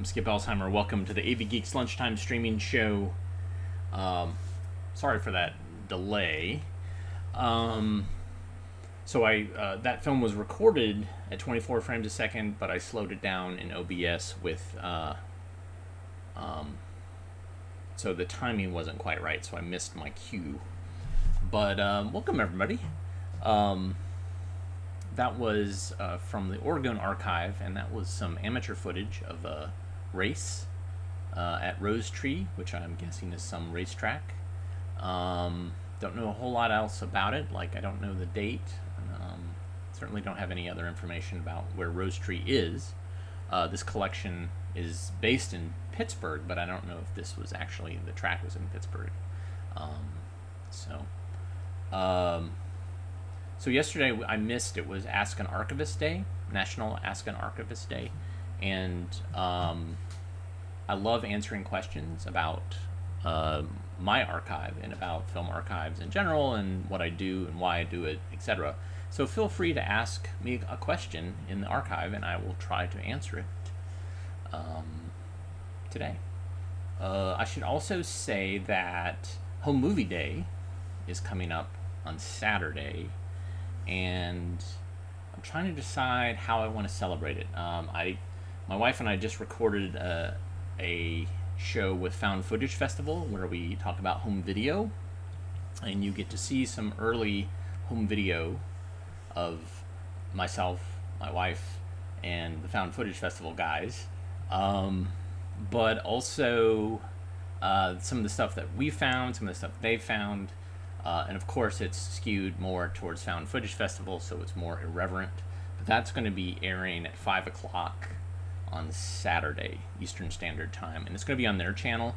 I'm Skip Elsheimer. Welcome to the AV Geeks Lunchtime streaming show. Sorry for that delay. So that film was recorded at 24 frames a second, but I slowed it down in OBS with so the timing wasn't quite right, so I missed my cue. But welcome everybody. That was from the Oregon Archive, and that was some amateur footage of a race at Rose Tree, which I'm guessing is some racetrack. Don't know a whole lot else about it, like I don't know the date. Certainly don't have any other information about where Rose Tree is. This collection is based in Pittsburgh, but I don't know if this was actually, the track was in Pittsburgh. So yesterday I missed, it was Ask an Archivist Day, National Ask an Archivist Day, and I love answering questions about my archive and about film archives in general and what I do and why I do it, etc. So feel free to ask me a question in the archive and I will try to answer it today. I should also say that Home Movie Day is coming up on Saturday, and I'm trying to decide how I want to celebrate it. My wife and I just recorded a show with Found Footage Festival where we talk about home video, and you get to see some early home video of myself, my wife, and the Found Footage Festival guys, but also some of the stuff that we found, some of the stuff they found. And of course it's skewed more towards Found Footage Festival, so it's more irreverent. But that's going to be airing at 5 o'clock on Saturday, Eastern Standard Time. And it's going to be on their channel,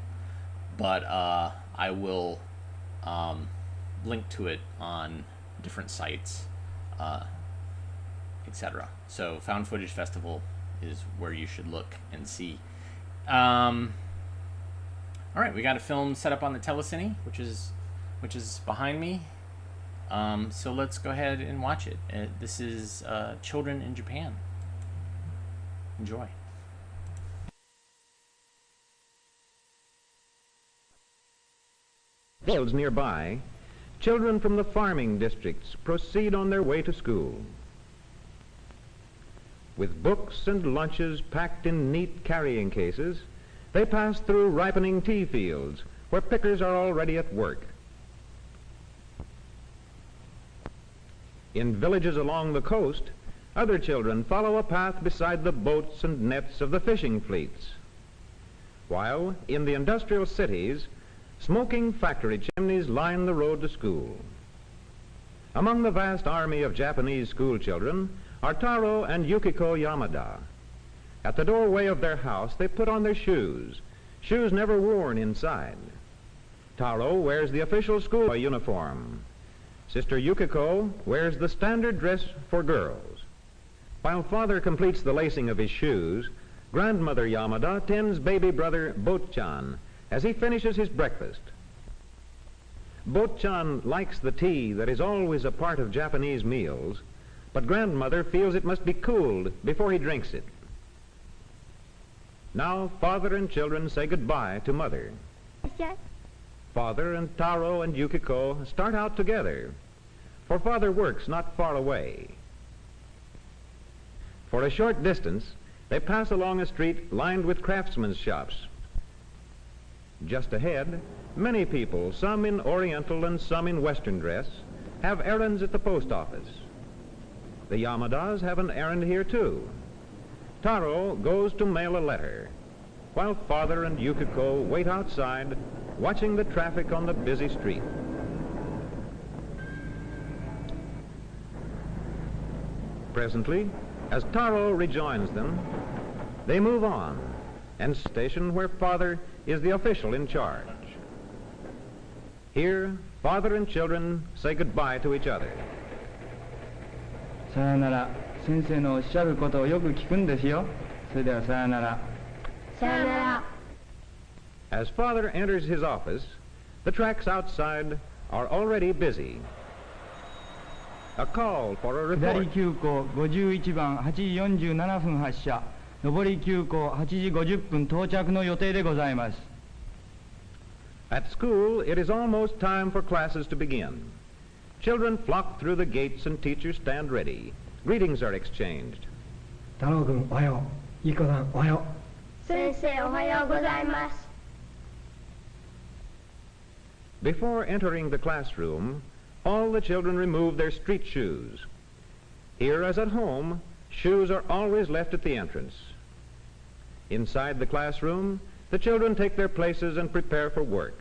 but I will link to it on different sites, etc. So Found Footage Festival is where you should look and see. Alright, we got a film set up on the telecine, which is behind me. So let's go ahead and watch it. This is Children in Japan. Enjoy. Fields nearby, children from the farming districts proceed on their way to school. With books and lunches packed in neat carrying cases, they pass through ripening tea fields where pickers are already at work. In villages along the coast, other children follow a path beside the boats and nets of the fishing fleets. While in the industrial cities, smoking factory chimneys line the road to school. Among the vast army of Japanese school children are Taro and Yukiko Yamada. At the doorway of their house, they put on their shoes never worn inside. Taro wears the official school uniform. Sister Yukiko wears the standard dress for girls. While father completes the lacing of his shoes, grandmother Yamada tends baby brother Botchan as he finishes his breakfast. Botchan likes the tea that is always a part of Japanese meals, but grandmother feels it must be cooled before he drinks it. Now father and children say goodbye to mother. Father and Taro and Yukiko start out together, for father works not far away. For a short distance, they pass along a street lined with craftsmen's shops. Just ahead, many people, some in Oriental and some in Western dress, have errands at the post office. The Yamadas have an errand here too. Taro goes to mail a letter, while father and Yukiko wait outside, watching the traffic on the busy street. Presently, as Taro rejoins them, they move on and station where father is the official in charge. Here, father and children say goodbye to each other. さよなら。先生のおっしゃることをよく聞くんですよ。それではさよなら。さよなら。 As father enters his office, the tracks outside are already busy. A call for a 左 report. 急行51番8時47分発車。上り急行8時50分到着の予定でございます。 At school, it is almost time for classes to begin. Children flock through the gates and teachers stand ready. Greetings are exchanged. 太郎君おはよう。いい子さんおはよ先生おはようございます。 Before entering the classroom, all the children remove their street shoes. Here, as at home, shoes are always left at the entrance. Inside the classroom, the children take their places and prepare for work.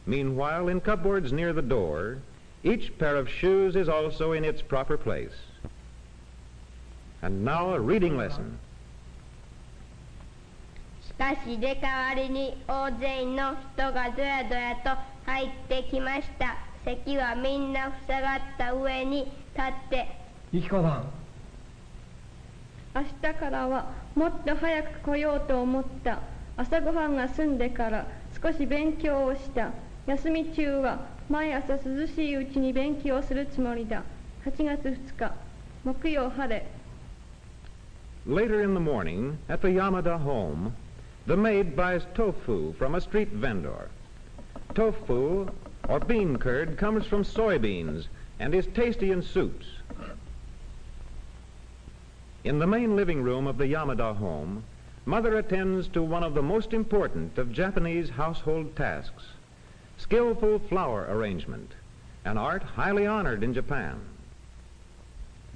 Meanwhile, in cupboards near the door, each pair of shoes is also in its proper place. And now a reading lesson. しかし入れ替わりに大勢の人がどやどやと入ってきました。席はみんな塞がった上に立って。う。いい子さん明日からはもっと早く来ようと思った。朝ごはんが済んでから少し勉強をした。休み中は毎朝涼しいうちに勉強するつもりだ。8月2日木曜晴れ。 Later in the morning, at the Yamada home, the maid buys tofu from a street vendor. Tofu, or bean curd, comes from soybeans and is tasty in soups. In the main living room of the Yamada home, Mother attends to one of the most important of Japanese household tasks, skillful flower arrangement, an art highly honored in Japan.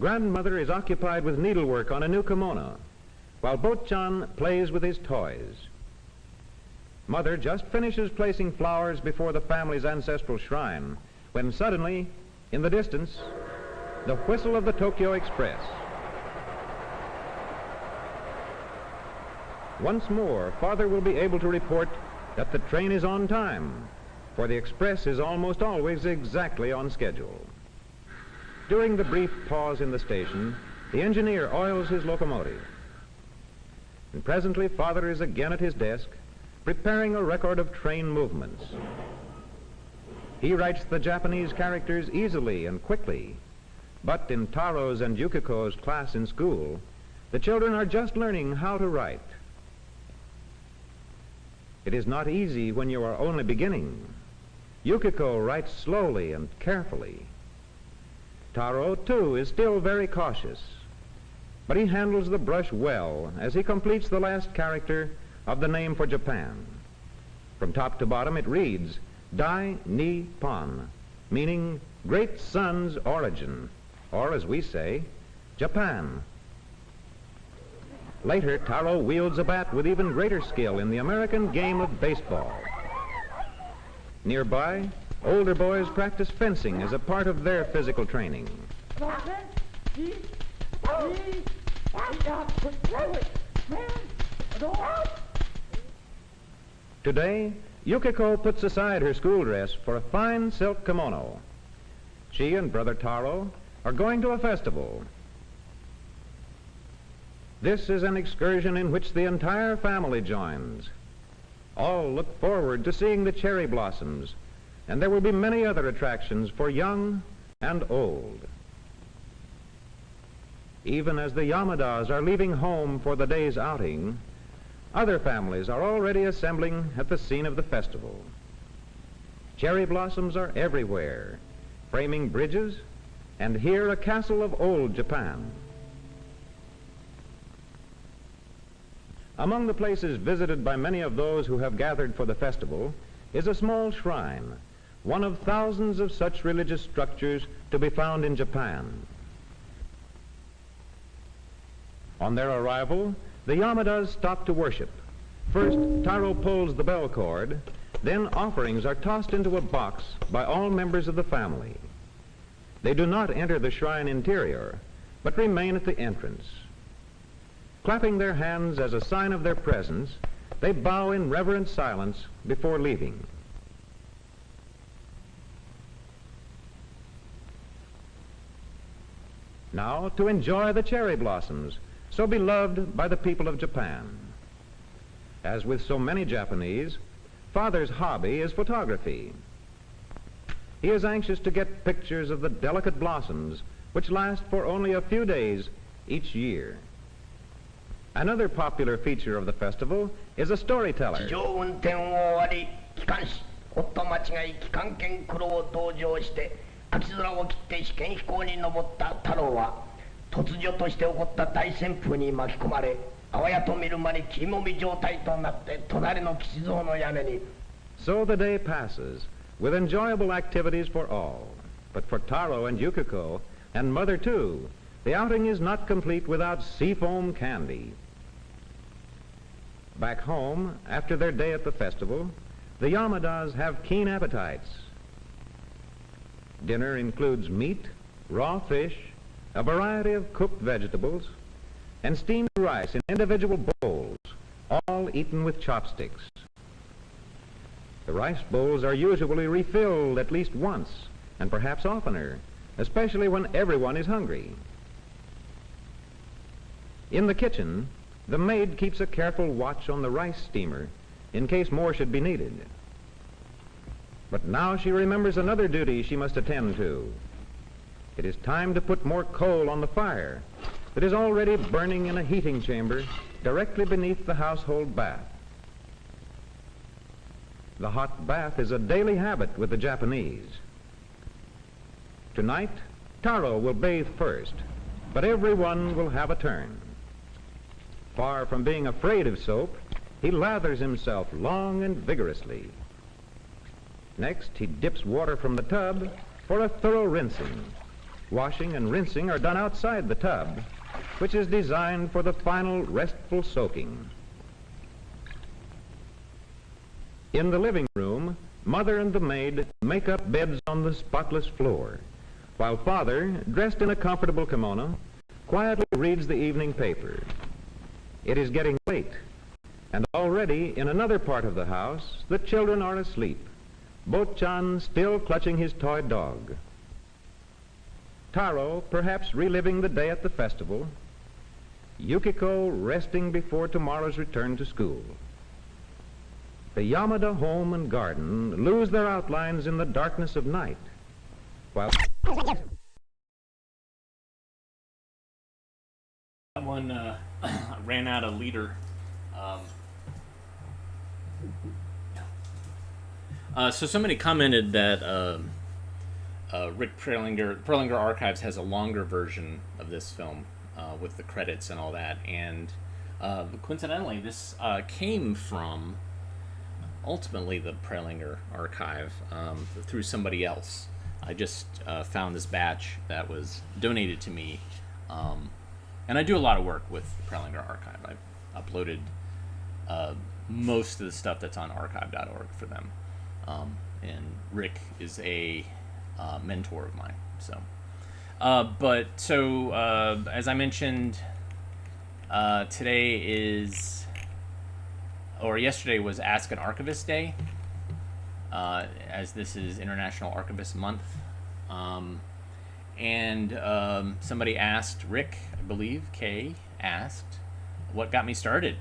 Grandmother is occupied with needlework on a new kimono, while Bochan plays with his toys. Mother just finishes placing flowers before the family's ancestral shrine, when suddenly, in the distance, the whistle of the Tokyo Express. Once more, Father will be able to report that the train is on time, for the express is almost always exactly on schedule. During the brief pause in the station, the engineer oils his locomotive. And presently, Father is again at his desk, preparing a record of train movements. He writes the Japanese characters easily and quickly, but in Taro's and Yukiko's class in school, the children are just learning how to write. It is not easy when you are only beginning. Yukiko writes slowly and carefully. Taro, too, is still very cautious, but he handles the brush well as he completes the last character of the name for Japan. From top to bottom it reads, Dai Ni Pon, meaning Great Sun's Origin, or as we say, Japan. Later, Taro wields a bat with even greater skill in the American game of baseball. Nearby, older boys practice fencing as a part of their physical training. Today, Yukiko puts aside her school dress for a fine silk kimono. She and Brother Taro are going to a festival. This is an excursion in which the entire family joins. All look forward to seeing the cherry blossoms, and there will be many other attractions for young and old. Even as the Yamadas are leaving home for the day's outing, other families are already assembling at the scene of the festival. Cherry blossoms are everywhere, framing bridges, and here a castle of old Japan. Among the places visited by many of those who have gathered for the festival is a small shrine, one of thousands of such religious structures to be found in Japan. On their arrival, the Yamadas stop to worship. First, Taro pulls the bell cord, then offerings are tossed into a box by all members of the family. They do not enter the shrine interior, but remain at the entrance. Clapping their hands as a sign of their presence, they bow in reverent silence before leaving. Now to enjoy the cherry blossoms, so beloved by the people of Japan. As with so many Japanese, Father's hobby is photography. He is anxious to get pictures of the delicate blossoms which last for only a few days each year. Another popular feature of the festival is a 地 storyteller. 上運転を終わり機関士夫間違い機関券黒を登場して秋空を切って試験飛行に登った太郎は突如として起こった大旋風に巻き込まれあわやと見る間に切りもみ状態となって隣の吉蔵の屋根に So the day passes with enjoyable activities for all. But for Taro and Yukiko, and Mother too, the outing is not complete without seafoam candy. Back home, after their day at the festival, the Yamadas have keen appetites. Dinner includes meat, raw fish, a variety of cooked vegetables, and steamed rice in individual bowls, all eaten with chopsticks. The rice bowls are usually refilled at least once, and perhaps oftener, especially when everyone is hungry. In the kitchen, the maid keeps a careful watch on the rice steamer in case more should be needed. But now she remembers another duty she must attend to. It is time to put more coal on the fire that is already burning in a heating chamber directly beneath the household bath. The hot bath is a daily habit with the Japanese. Tonight, Taro will bathe first, but everyone will have a turn. Far from being afraid of soap, he lathers himself long and vigorously. Next, he dips water from the tub for a thorough rinsing. Washing and rinsing are done outside the tub, which is designed for the final restful soaking. In the living room, Mother and the maid make up beds on the spotless floor, while Father, dressed in a comfortable kimono, quietly reads the evening paper. It is getting late, and already in another part of the house, the children are asleep, Bo-chan still clutching his toy dog. Taro perhaps reliving the day at the festival, Yukiko resting before tomorrow's return to school. The Yamada home and garden lose their outlines in the darkness of night, while That one ran out of liter. So somebody commented that Rick Perlinger Archives has a longer version of this film with the credits and all that, and coincidentally, this came from ultimately the Perlinger Archive through somebody else. I just found this batch that was donated to me. And I do a lot of work with the Perlinger Archive. I've uploaded most of the stuff that's on archive.org for them. And Rick is a mentor of mine. So, as I mentioned, yesterday was Ask an Archivist Day, as this is International Archivist Month. Somebody asked, Rick, I believe, Kay, asked, what got me started?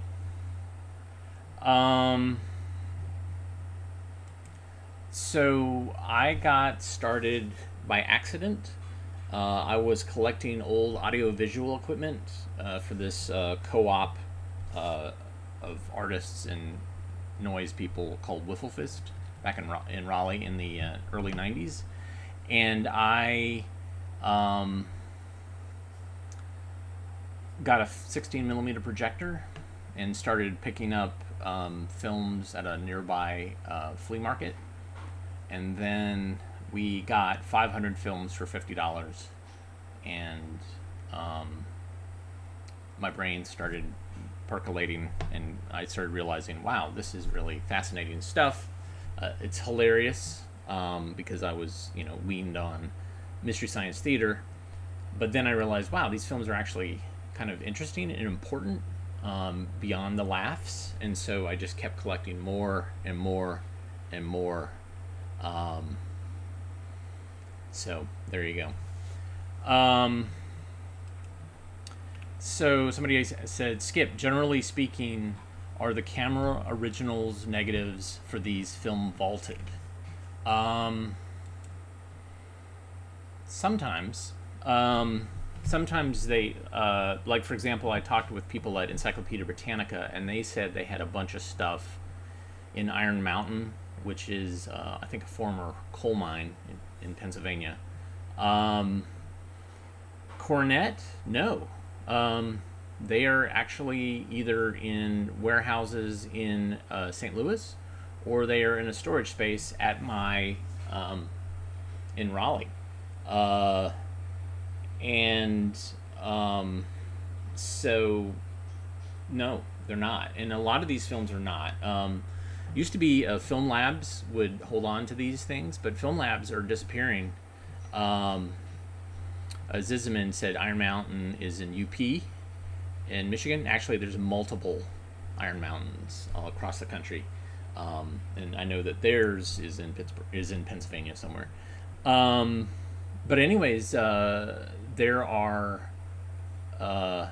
So I got started by accident. I was collecting old audio-visual equipment for this co-op of artists and noise people called Wiffle Fist back in Raleigh in the early 90s. And I got a 16 millimeter projector and started picking up films at a nearby flea market, and then we got 500 films for $50, and my brain started percolating, and I started realizing, wow, this is really fascinating stuff. It's hilarious because I was, weaned on Mystery Science Theater, but then I realized, wow, these films are actually kind of interesting and important beyond the laughs, and so I just kept collecting more and more and more. So there you go. So somebody said, Skip, generally speaking, are the camera originals negatives for these film vaulted? Sometimes. sometimes they, like for example, I talked with people at Encyclopedia Britannica, and they said they had a bunch of stuff in Iron Mountain, which is, I think, a former coal mine in Pennsylvania. Coronet, no. They are actually either in warehouses in St. Louis, or they are in a storage space at my in Raleigh. So no, they're not, and a lot of these films are not. Used to be film labs would hold on to these things, but film labs are disappearing. Zizman said Iron Mountain is in UP in Michigan. Actually, there's multiple Iron Mountains all across the country, and I know that theirs is in Pittsburgh, is in Pennsylvania somewhere. But anyways, there are. Where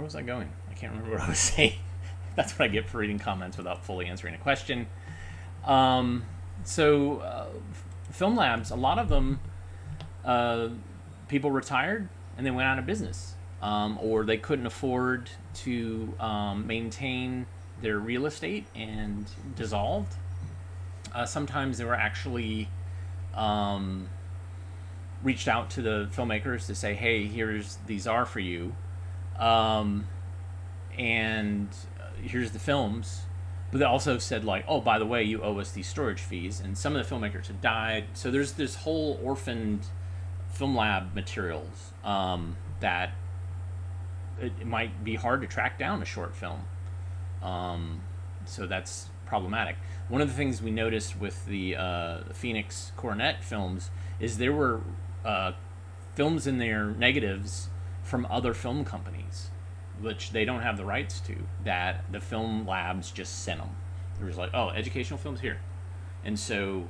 was I going? I can't remember what I was saying. That's what I get for reading comments without fully answering a question. Film labs, a lot of them, people retired and they went out of business, or they couldn't afford to maintain their real estate and dissolved. Sometimes they were actually reached out to the filmmakers to say, hey, these are for you, and here's the films. But they also said, like, oh, by the way, you owe us these storage fees. And some of the filmmakers have died. So there's this whole orphaned film lab materials that it might be hard to track down a short film. So that's problematic. One of the things we noticed with the Phoenix Coronet films is there were films in their negatives from other film companies, which they don't have the rights to, that the film labs just sent them. It was like, oh, educational films here. And so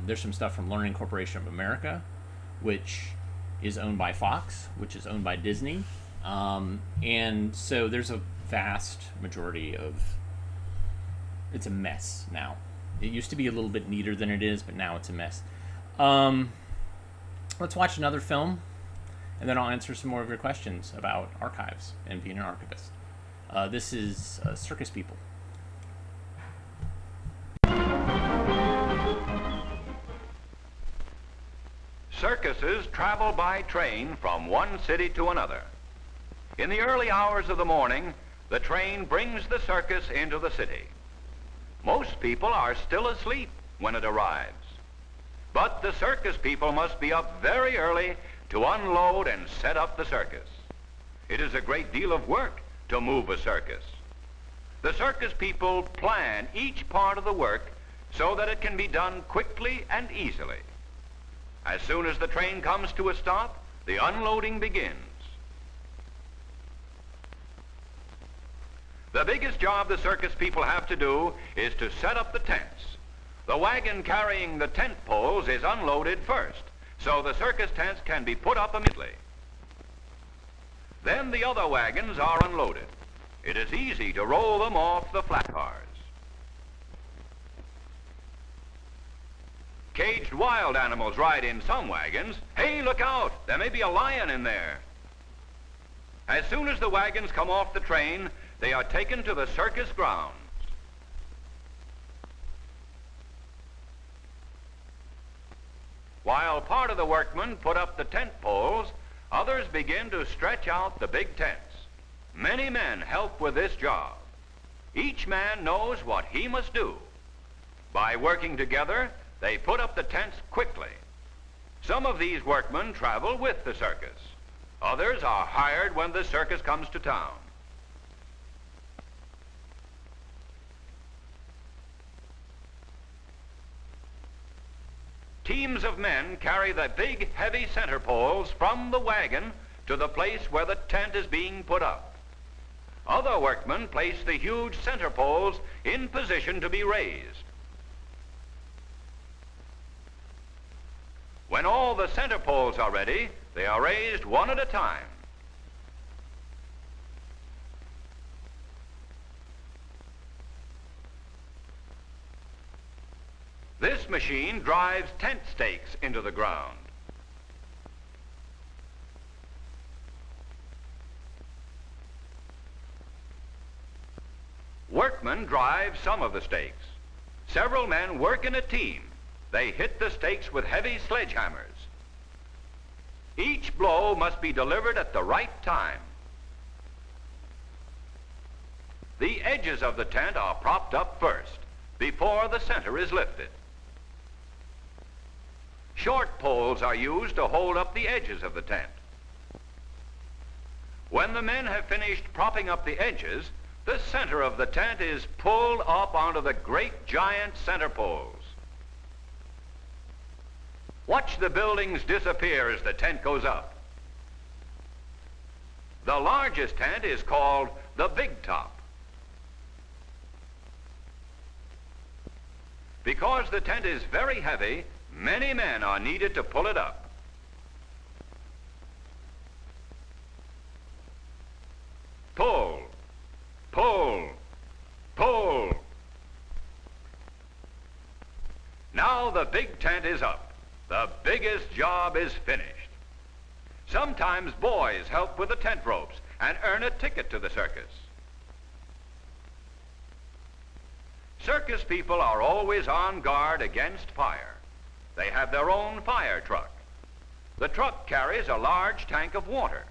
there's some stuff from Learning Corporation of America, which is owned by Fox, which is owned by Disney. And so there's a vast majority of, it's a mess now. It used to be a little bit neater than it is, but now it's a mess. Let's watch another film, and then I'll answer some more of your questions about archives and being an archivist. This is Circus People. Circuses travel by train from one city to another. In the early hours of the morning, the train brings the circus into the city. Most people are still asleep when it arrives. But the circus people must be up very early to unload and set up the circus. It is a great deal of work to move a circus. The circus people plan each part of the work so that it can be done quickly and easily. As soon as the train comes to a stop, the unloading begins. The biggest job the circus people have to do is to set up the tents. The wagon carrying the tent poles is unloaded first, so the circus tents can be put up immediately. Then the other wagons are unloaded. It is easy to roll them off the flat cars. Caged wild animals ride in some wagons. Hey, look out! There may be a lion in there. As soon as the wagons come off the train, they are taken to the circus grounds. While part of the workmen put up the tent poles, others begin to stretch out the big tents. Many men help with this job. Each man knows what he must do. By working together, they put up the tents quickly. Some of these workmen travel with the circus. Others are hired when the circus comes to town. Teams of men carry the big, heavy center poles from the wagon to the place where the tent is being put up. Other workmen place the huge center poles in position to be raised. When all the center poles are ready, they are raised one at a time. This machine drives tent stakes into the ground. Workmen drive some of the stakes. Several men work in a team. They hit the stakes with heavy sledgehammers. Each blow must be delivered at the right time. The edges of the tent are propped up first, before the center is lifted. Short poles are used to hold up the edges of the tent. When the men have finished propping up the edges, the center of the tent is pulled up onto the great giant center poles. Watch the buildings disappear as the tent goes up. The largest tent is called the big top. Because the tent is very heavy, many men are needed to pull it up. Pull, pull, pull. Now the big tent is up. The biggest job is finished. Sometimes boys help with the tent ropes and earn a ticket to the circus. Circus people are always on guard against fire. They have their own fire truck. The truck carries a large tank of water.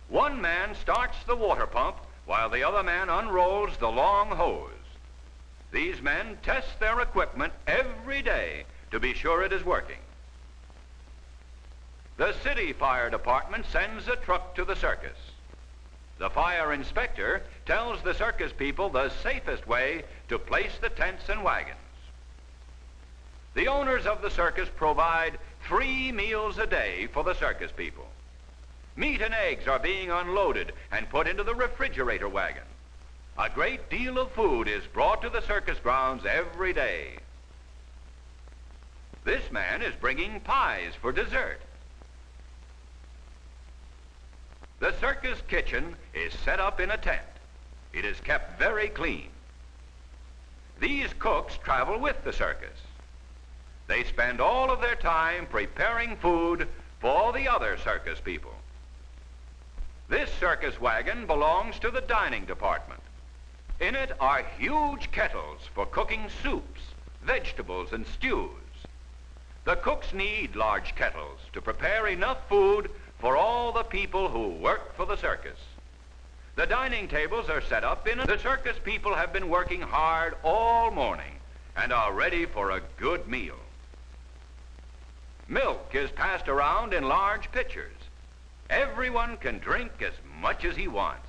One man starts the water pump while the other man unrolls the long hose. These men test their equipment every day to be sure it is working. The city fire department sends a truck to the circus. The fire inspector tells the circus people the safest way to place the tents and wagons. The owners of the circus provide 3 meals a day for the circus people. Meat and eggs are being unloaded and put into the refrigerator wagon. A great deal of food is brought to the circus grounds every day. This man is bringing pies for dessert. The circus kitchen is set up in a tent. It is kept very clean. These cooks travel with the circus. They spend all of their time preparing food for the other circus people. This circus wagon belongs to the dining department. In it are huge kettles for cooking soups, vegetables, and stews. The cooks need large kettles to prepare enough food for all the people who work for the circus. The dining tables are set up in the circus people have been working hard all morning and are ready for a good meal. Milk is passed around in large pitchers. Everyone can drink as much as he wants.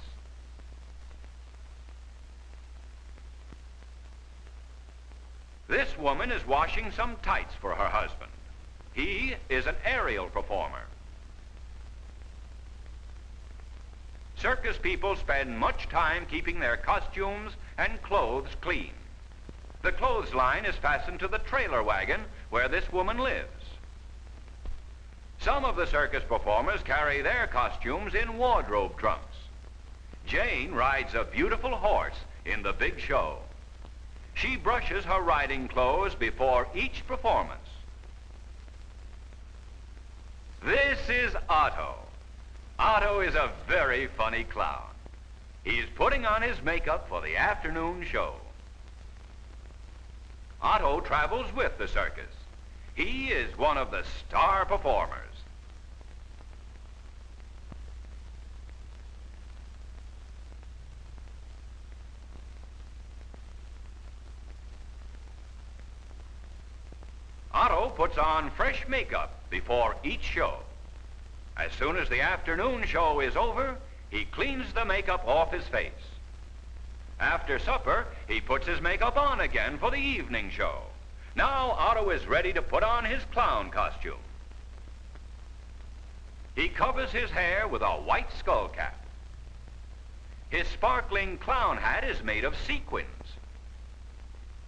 This woman is washing some tights for her husband. He is an aerial performer. Circus people spend much time keeping their costumes and clothes clean. The clothesline is fastened to the trailer wagon where this woman lives. Some of the circus performers carry their costumes in wardrobe trunks. Jane rides a beautiful horse in the big show. She brushes her riding clothes before each performance. This is Otto. Otto is a very funny clown. He's putting on his makeup for the afternoon show. Otto travels with the circus. He is one of the star performers. Otto puts on fresh makeup before each show. As soon as the afternoon show is over, he cleans the makeup off his face. After supper, he puts his makeup on again for the evening show. Now Otto is ready to put on his clown costume. He covers his hair with a white skull cap. His sparkling clown hat is made of sequins.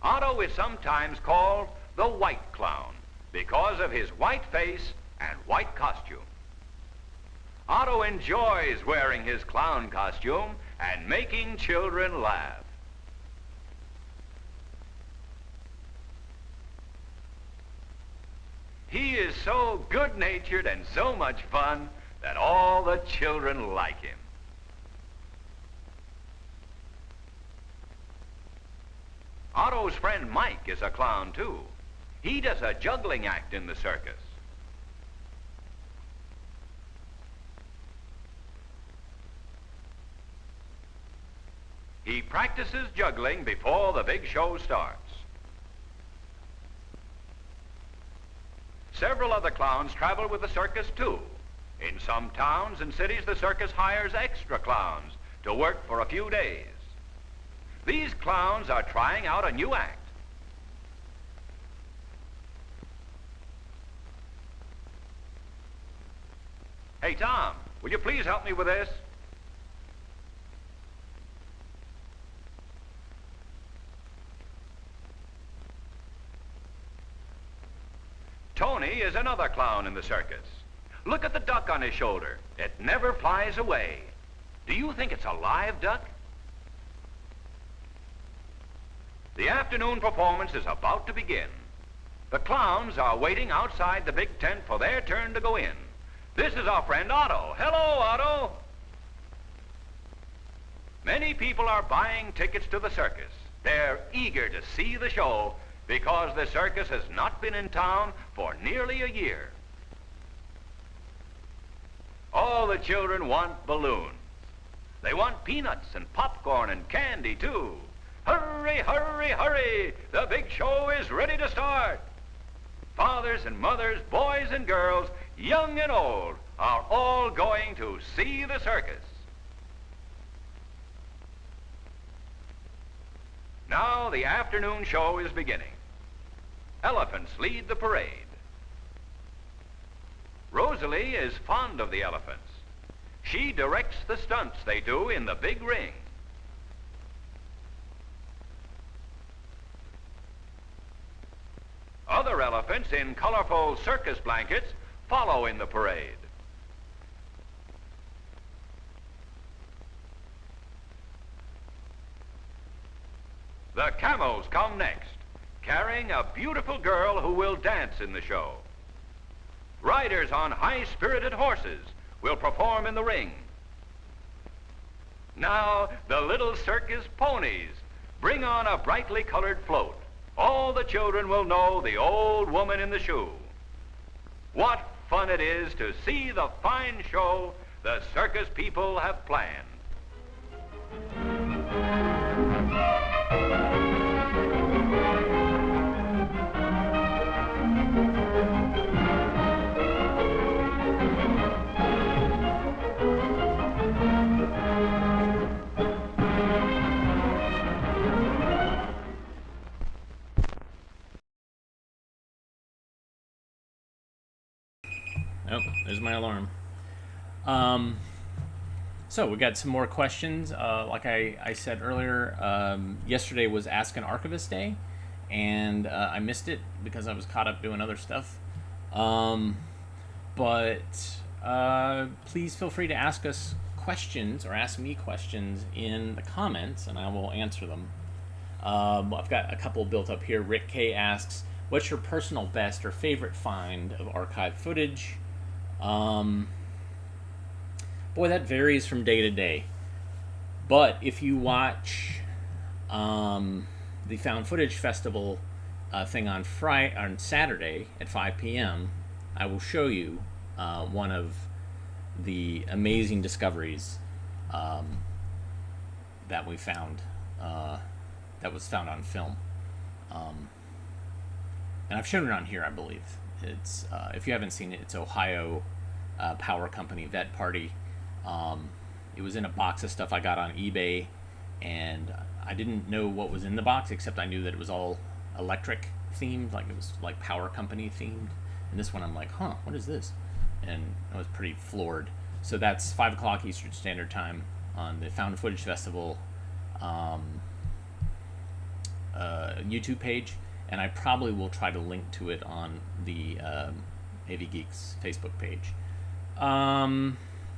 Otto is sometimes called the White Clown because of his white face and white costume. Otto enjoys wearing his clown costume and making children laugh. He is so good-natured and so much fun that all the children like him. Otto's friend Mike is a clown, too. He does a juggling act in the circus. He practices juggling before the big show starts. Several other clowns travel with the circus, too. In some towns and cities, the circus hires extra clowns to work for a few days. These clowns are trying out a new act. Hey, Tom, will you please help me with this? Tony is another clown in the circus. Look at the duck on his shoulder. It never flies away. Do you think it's a live duck? The afternoon performance is about to begin. The clowns are waiting outside the big tent for their turn to go in. This is our friend Otto. Hello, Otto. Many people are buying tickets to the circus. They're eager to see the show because the circus has not been in town for nearly a year. All the children want balloons. They want peanuts and popcorn and candy, too. Hurry, hurry, hurry! The big show is ready to start. Fathers and mothers, boys and girls, young and old, are all going to see the circus. Now the afternoon show is beginning. Elephants lead the parade. Rosalie is fond of the elephants. She directs the stunts they do in the big ring. Other elephants in colorful circus blankets follow in the parade. The camels come next, carrying a beautiful girl who will dance in the show. Riders on high-spirited horses will perform in the ring. Now, the little circus ponies bring on a brightly colored float. All the children will know the old woman in the shoe. What fun it is to see the fine show the circus people have planned. Oh, there's my alarm. So we got some more questions. Like I said earlier, yesterday was Ask an Archivist Day, and I missed it because I was caught up doing other stuff. But please feel free to ask us questions or ask me questions in the comments, and I will answer them. I've got a couple built up here. Rick K asks, what's your personal best or favorite find of archived footage? Boy, that varies from day to day. But if you watch the Found Footage Festival thing on Saturday at 5 p.m., I will show you one of the amazing discoveries that we found, that was found on film. And I've shown it on here, I believe. It's if you haven't seen it, it's Ohio Power Company Vet Party. It was in a box of stuff I got on eBay, and I didn't know what was in the box, except I knew that it was all electric themed, like it was like Power Company themed. And this one I'm like, huh, what is this? And I was pretty floored. So that's 5 o'clock Eastern Standard Time on the Found Footage Festival YouTube page, and I probably will try to link to it on the AV Geeks Facebook page.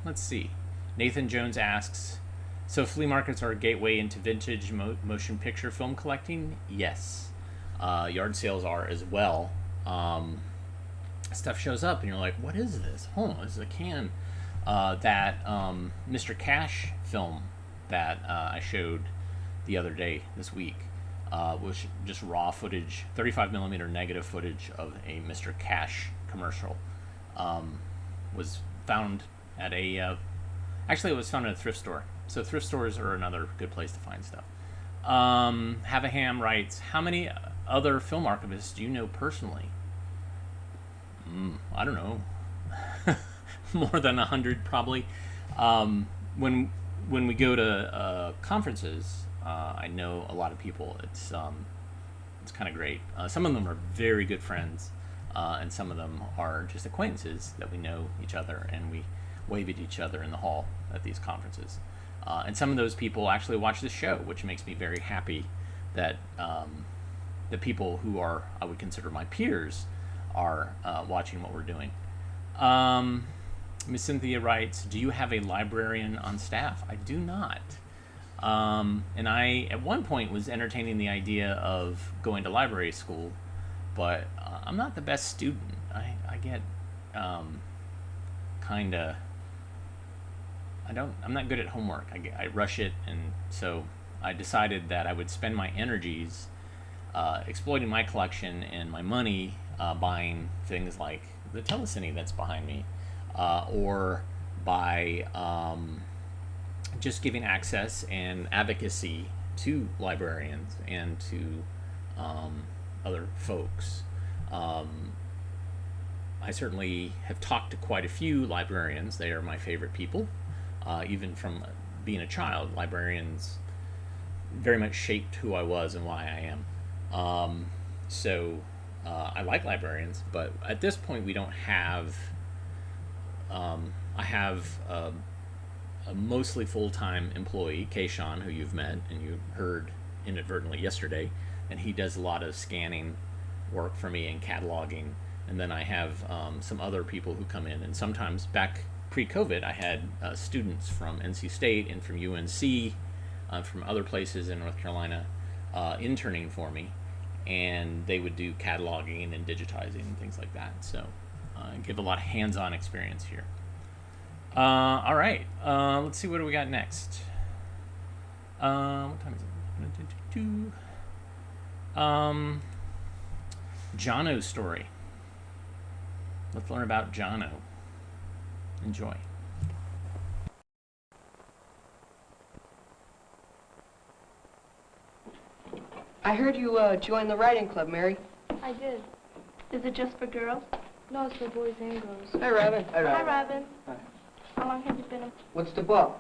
Let's see. Nathan Jones asks, so flea markets are a gateway into vintage motion picture film collecting? Yes. Yard sales are as well. Stuff shows up and you're like, what is this? Hold on, this is a can. That Mr. Cash film that I showed the other day, this week. was just raw footage, 35 millimeter negative footage of a Mr. Cash commercial. Was found at a actually, it was found at a thrift store. So thrift stores are another good place to find stuff. Have a Ham writes, how many other film archivists do you know personally? I don't know. More than 100 probably. When we go to conferences, I know a lot of people. It's kind of great. Some of them are very good friends, and some of them are just acquaintances that we know each other and we wave at each other in the hall at these conferences. And some of those people actually watch this show, which makes me very happy that the people who are, I would consider my peers, are watching what we're doing. Miss Cynthia writes, do you have a librarian on staff? I do not. And I, at one point, was entertaining the idea of going to library school, but I'm not the best student. I get kind of, I'm not good at homework. I rush it, and so I decided that I would spend my energies exploiting my collection and my money buying things like the telecine that's behind me, or by just giving access and advocacy to librarians and to other folks. I certainly have talked to quite a few librarians. They are my favorite people. Even from being a child, librarians very much shaped who I was and why I am. So I like librarians, but at this point we don't have, I have a mostly full-time employee, Kayshawn, who you've met and you heard inadvertently yesterday, and he does a lot of scanning work for me and cataloging. And then I have some other people who come in, and sometimes back pre-COVID I had students from NC State and from UNC, from other places in North Carolina, interning for me, and they would do cataloging and digitizing and things like that. So I give a lot of hands-on experience here. All right, let's see, what do we got next? What time is it? Jono's story. Let's learn about Jono. Enjoy. I heard you joined the writing club, Mary. I did. Is it just for girls? No, it's for boys and girls. Hi, Robin. Hi, Robin. Hi. How long have you been? What's the book?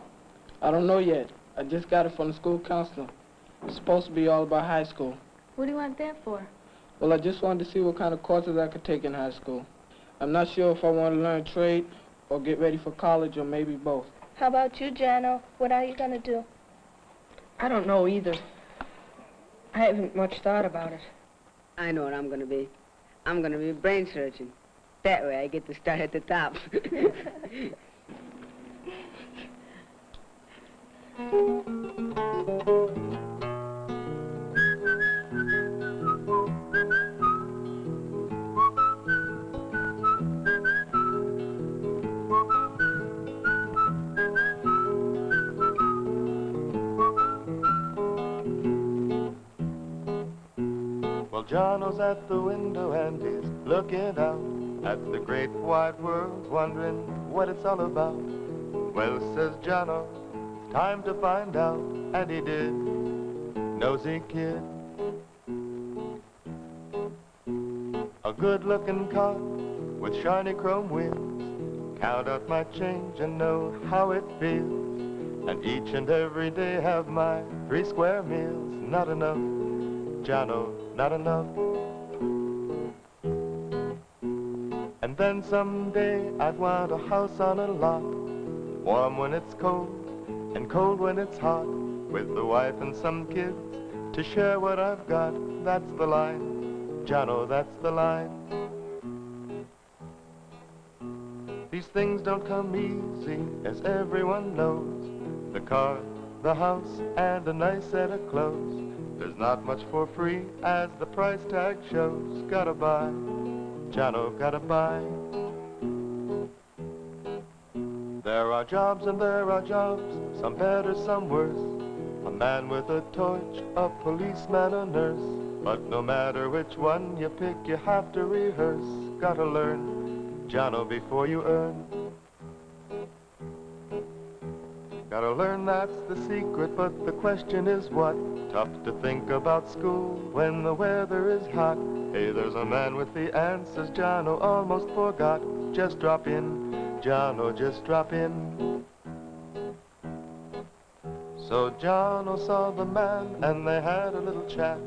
I don't know yet. I just got it from the school counselor. It's supposed to be all about high school. What do you want that for? Well, I just wanted to see what kind of courses I could take in high school. I'm not sure if I want to learn trade or get ready for college or maybe both. How about you, Jono? What are you going to do? I don't know either. I haven't much thought about it. I know what I'm going to be. I'm going to be a brain surgeon. That way I get to start at the top. Well, Jono's at the window and he's looking out at the great wide world, wondering what it's all about. Well, says Jono, it's time to find out, and he did. Nosy kid. A good-looking car with shiny chrome wheels. Count out my change and know how it feels. And each and every day have my 3 square meals. Not enough, Jono, not enough. And then someday I'd want a house on a lot, warm when it's cold and cold when it's hot, with the wife and some kids to share what I've got. That's the line, Jono, that's the line. These things don't come easy, as everyone knows. The car, the house, and a nice set of clothes. There's not much for free, as the price tag shows. Gotta buy, Jono, gotta buy. There are jobs and there are jobs, some better, some worse. a man with a torch, a policeman, a nurse. But no matter which one you pick, you have to rehearse. Gotta learn, Jono, before you earn. Gotta learn, that's the secret, but the question is what? Tough to think about school when the weather is hot. Hey, there's a man with the answers, Jono almost forgot. Just drop in, Jono, just drop in. So Jono saw the man and they had a little chat.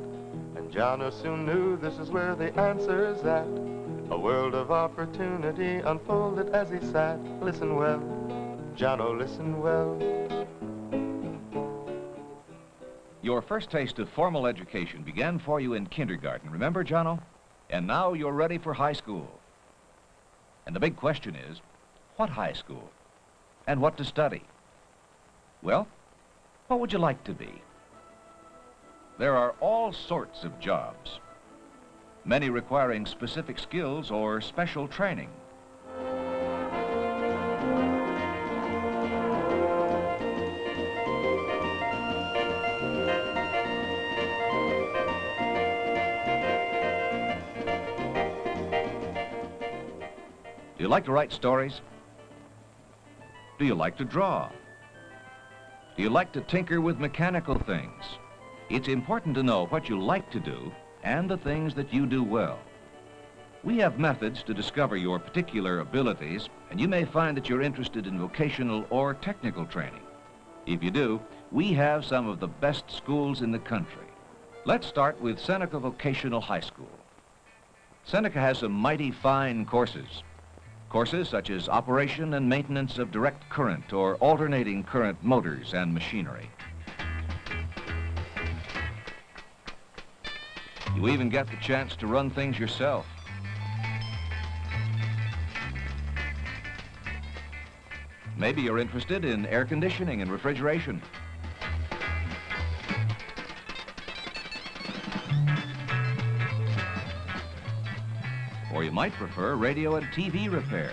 And Jono soon knew this is where the answer is at. A world of opportunity unfolded as he sat. Listen well, Jono, listen well. Your first taste of formal education began for you in kindergarten, remember, Jono? And now you're ready for high school. And the big question is, what high school? And what to study? Well, what would you like to be? There are all sorts of jobs, many requiring specific skills or special training. Do you like to write stories? Do you like to draw? Do you like to tinker with mechanical things? It's important to know what you like to do and the things that you do well. We have methods to discover your particular abilities, and you may find that you're interested in vocational or technical training. If you do, we have some of the best schools in the country. Let's start with Seneca Vocational High School. Seneca has some mighty fine courses. Courses such as operation and maintenance of direct current or alternating current motors and machinery. You even get the chance to run things yourself. Maybe you're interested in air conditioning and refrigeration. Or you might prefer radio and TV repair.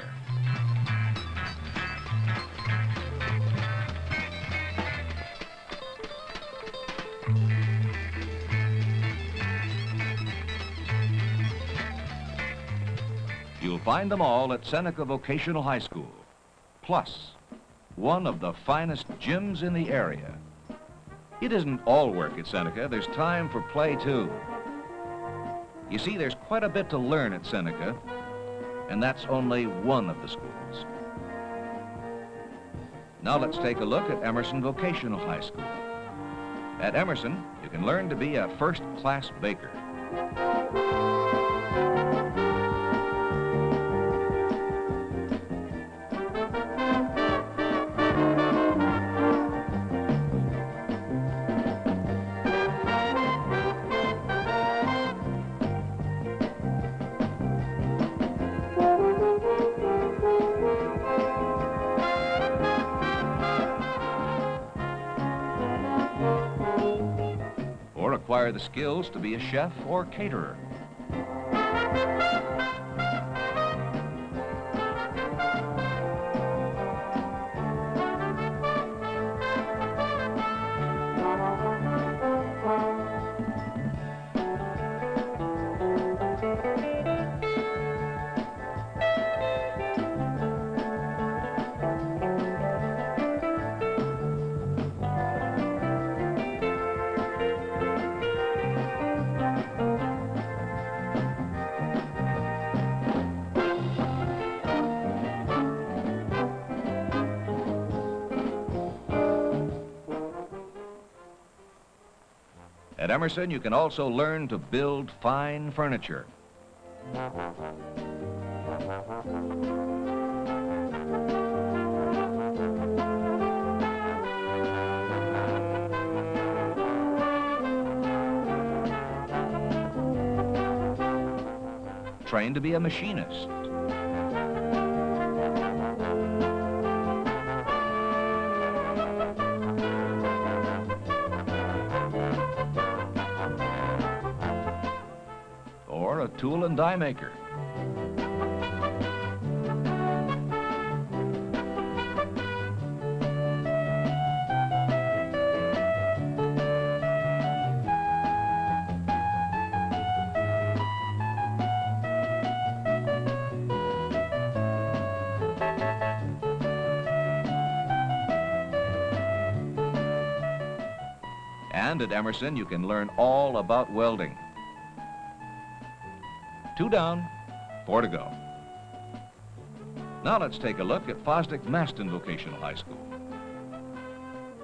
You'll find them all at Seneca Vocational High School. Plus, one of the finest gyms in the area. It isn't all work at Seneca. There's time for play, too. You see, there's quite a bit to learn at Seneca, and that's only one of the schools. Now let's take a look at Emerson Vocational High School. At Emerson, you can learn to be a first-class baker. Acquire the skills to be a chef or caterer. At Emerson, you can also learn to build fine furniture. Train to be a machinist. Or a tool and die maker. And at Emerson, you can learn all about welding. 2 down, 4 to go. Now let's take a look at Fosdick-Maston Vocational High School.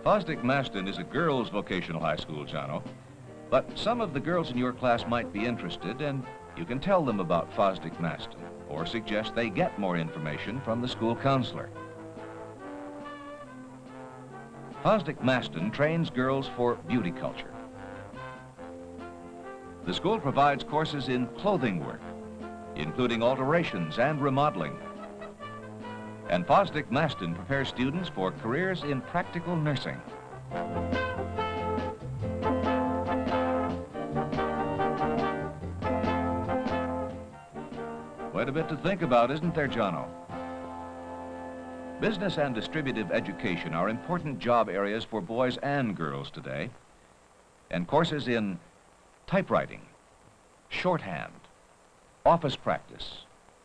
Fosdick-Maston is a girls' vocational high school, Jono, but some of the girls in your class might be interested, and you can tell them about Fosdick-Maston or suggest they get more information from the school counselor. Fosdick-Maston trains girls for beauty culture. The school provides courses in clothing work, including alterations and remodeling. And Fosdick-Maston prepares students for careers in practical nursing. Quite a bit to think about, isn't there, Jono? Business and distributive education are important job areas for boys and girls today. And courses in typewriting, shorthand, office practice,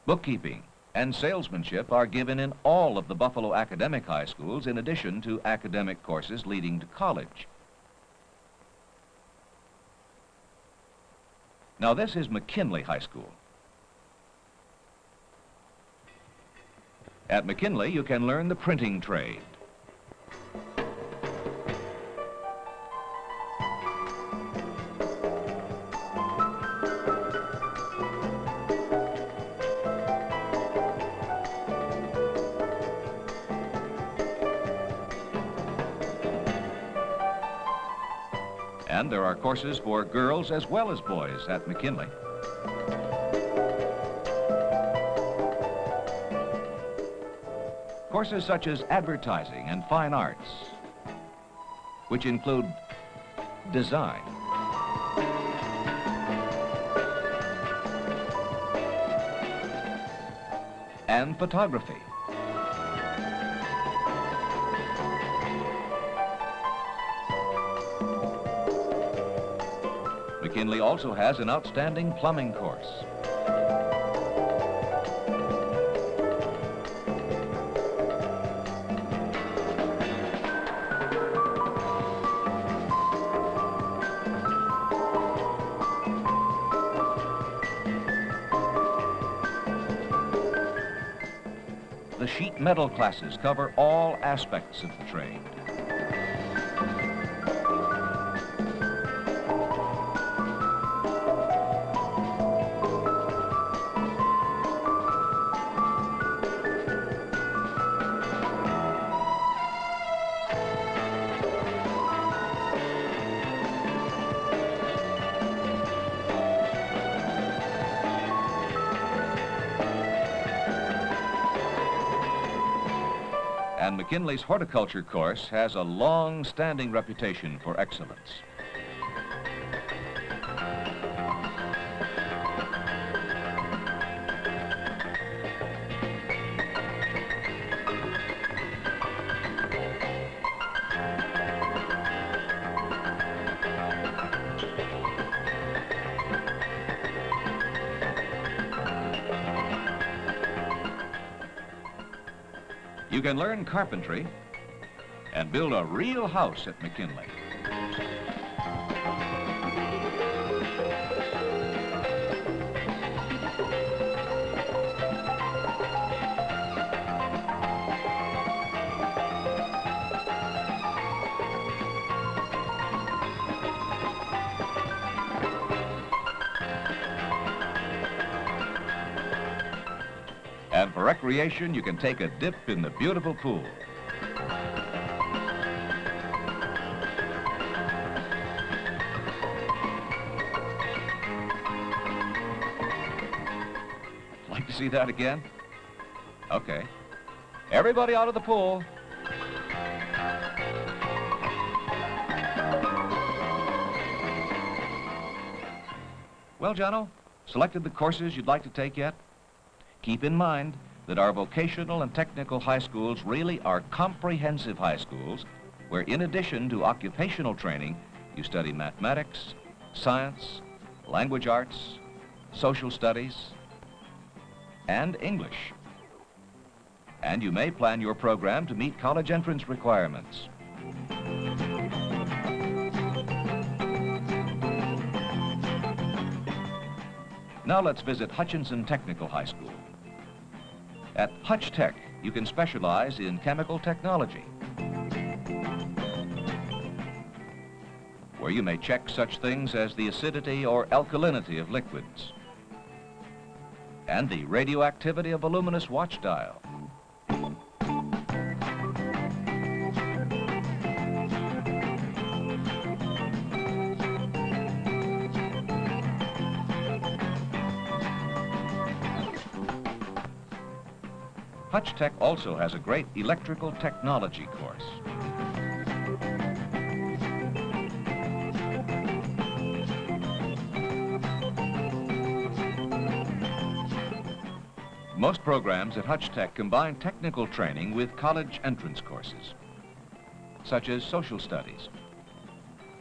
bookkeeping, and salesmanship are given in all of the Buffalo academic high schools in addition to academic courses leading to college. Now this is McKinley High School. At McKinley, you can learn the printing trade. And there are courses for girls as well as boys at McKinley. Courses such as advertising and fine arts, which include design, and photography. McKinley also has an outstanding plumbing course. The sheet metal classes cover all aspects of the trade. And McKinley's horticulture course has a long-standing reputation for excellence. You can learn carpentry and build a real house at McKinley. And for recreation, you can take a dip in the beautiful pool. Like to see that again? Okay. Everybody out of the pool. Well, Jono, selected the courses you'd like to take yet? Keep in mind that our vocational and technical high schools really are comprehensive high schools where, in addition to occupational training, you study mathematics, science, language arts, social studies, and English. And you may plan your program to meet college entrance requirements. Now let's visit Hutchinson Technical High School. At Hutch Tech, you can specialize in chemical technology, where you may check such things as the acidity or alkalinity of liquids and the radioactivity of a luminous watch dial. Hutch Tech also has a great electrical technology course. Most programs at Hutch Tech combine technical training with college entrance courses, such as social studies.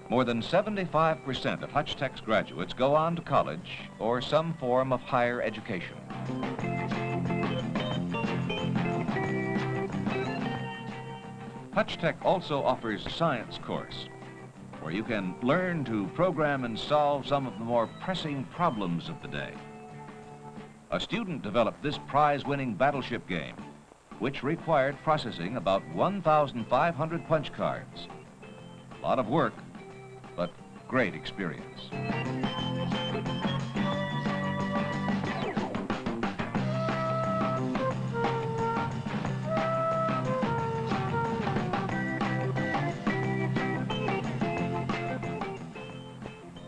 More than 75% of Hutch Tech's graduates go on to college or some form of higher education. Hutch Tech also offers a science course, where you can learn to program and solve some of the more pressing problems of the day. A student developed this prize-winning battleship game, which required processing about 1,500 punch cards. A lot of work, but great experience.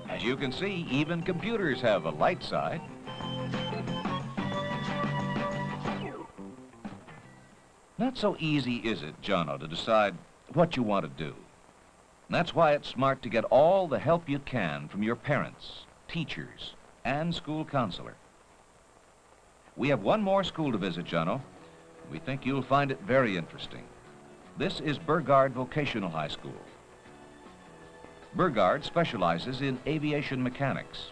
As you can see, even computers have a light side. Not so easy, is it, Jono, to decide what you want to do? And that's why it's smart to get all the help you can from your parents, teachers, and school counselor. We have one more school to visit, Jono. We think you'll find it very interesting. This is Burgard Vocational High School. Burgard specializes in aviation mechanics.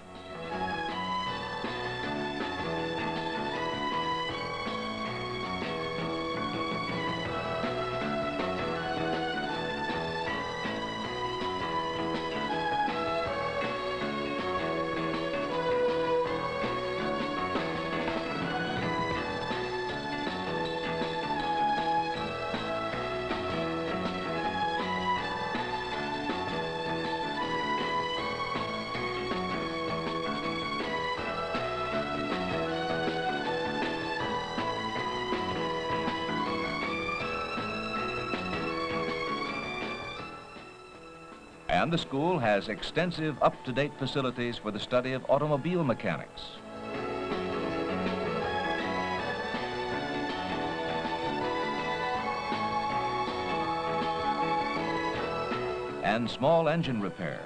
And the school has extensive, up-to-date facilities for the study of automobile mechanics. And small engine repair.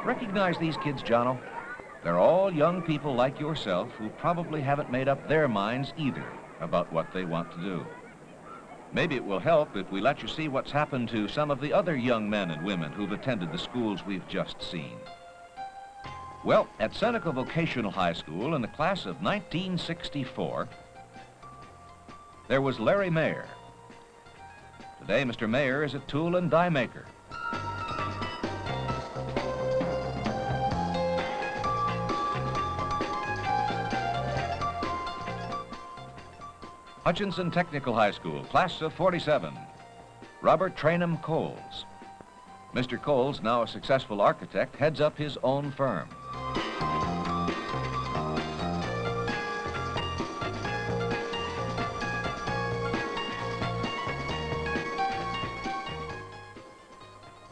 Recognize these kids, Jono? They're all young people like yourself who probably haven't made up their minds either about what they want to do. Maybe it will help if we let you see what's happened to some of the other young men and women who've attended the schools we've just seen. Well, at Seneca Vocational High School in the class of 1964, there was Larry Mayer. Today, Mr. Mayer is a tool and die maker. Hutchinson Technical High School, class of 47, Robert Trainum Coles. Mr. Coles, now a successful architect, heads up his own firm.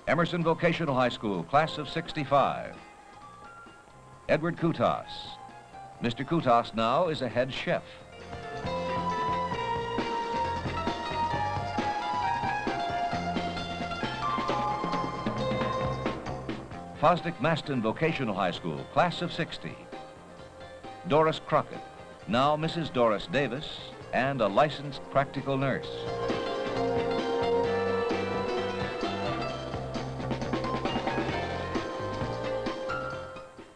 Emerson Vocational High School, class of 65, Edward Kutas. Mr. Kutas now is a head chef. Fosdick-Maston Vocational High School, class of 60. Doris Crockett, now Mrs. Doris Davis, and a licensed practical nurse.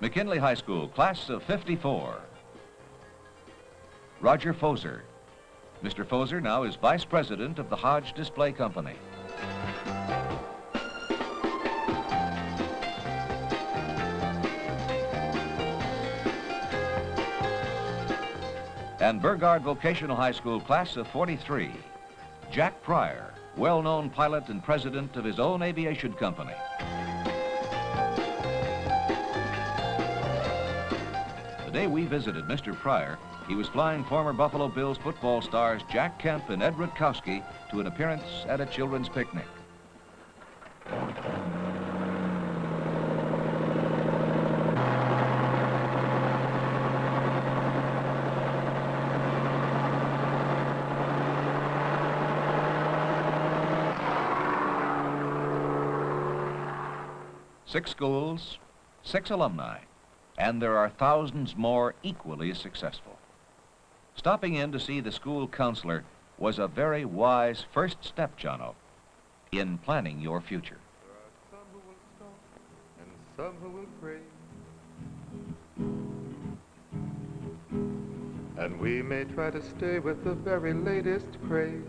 McKinley High School, class of 54. Roger Foser. Mr. Foser now is Vice President of the Hodge Display Company. And Burgard Vocational High School class of 43, Jack Pryor, well-known pilot and president of his own aviation company. The day we visited Mr. Pryor, he was flying former Buffalo Bills football stars Jack Kemp and Ed Rutkowski to an appearance at a children's picnic. Six schools, 6 alumni, and there are thousands more equally successful. Stopping in to see the school counselor was a very wise first step, Jono, in planning your future. There are some who will scoff and some who will praise. And we may try to stay with the very latest craze.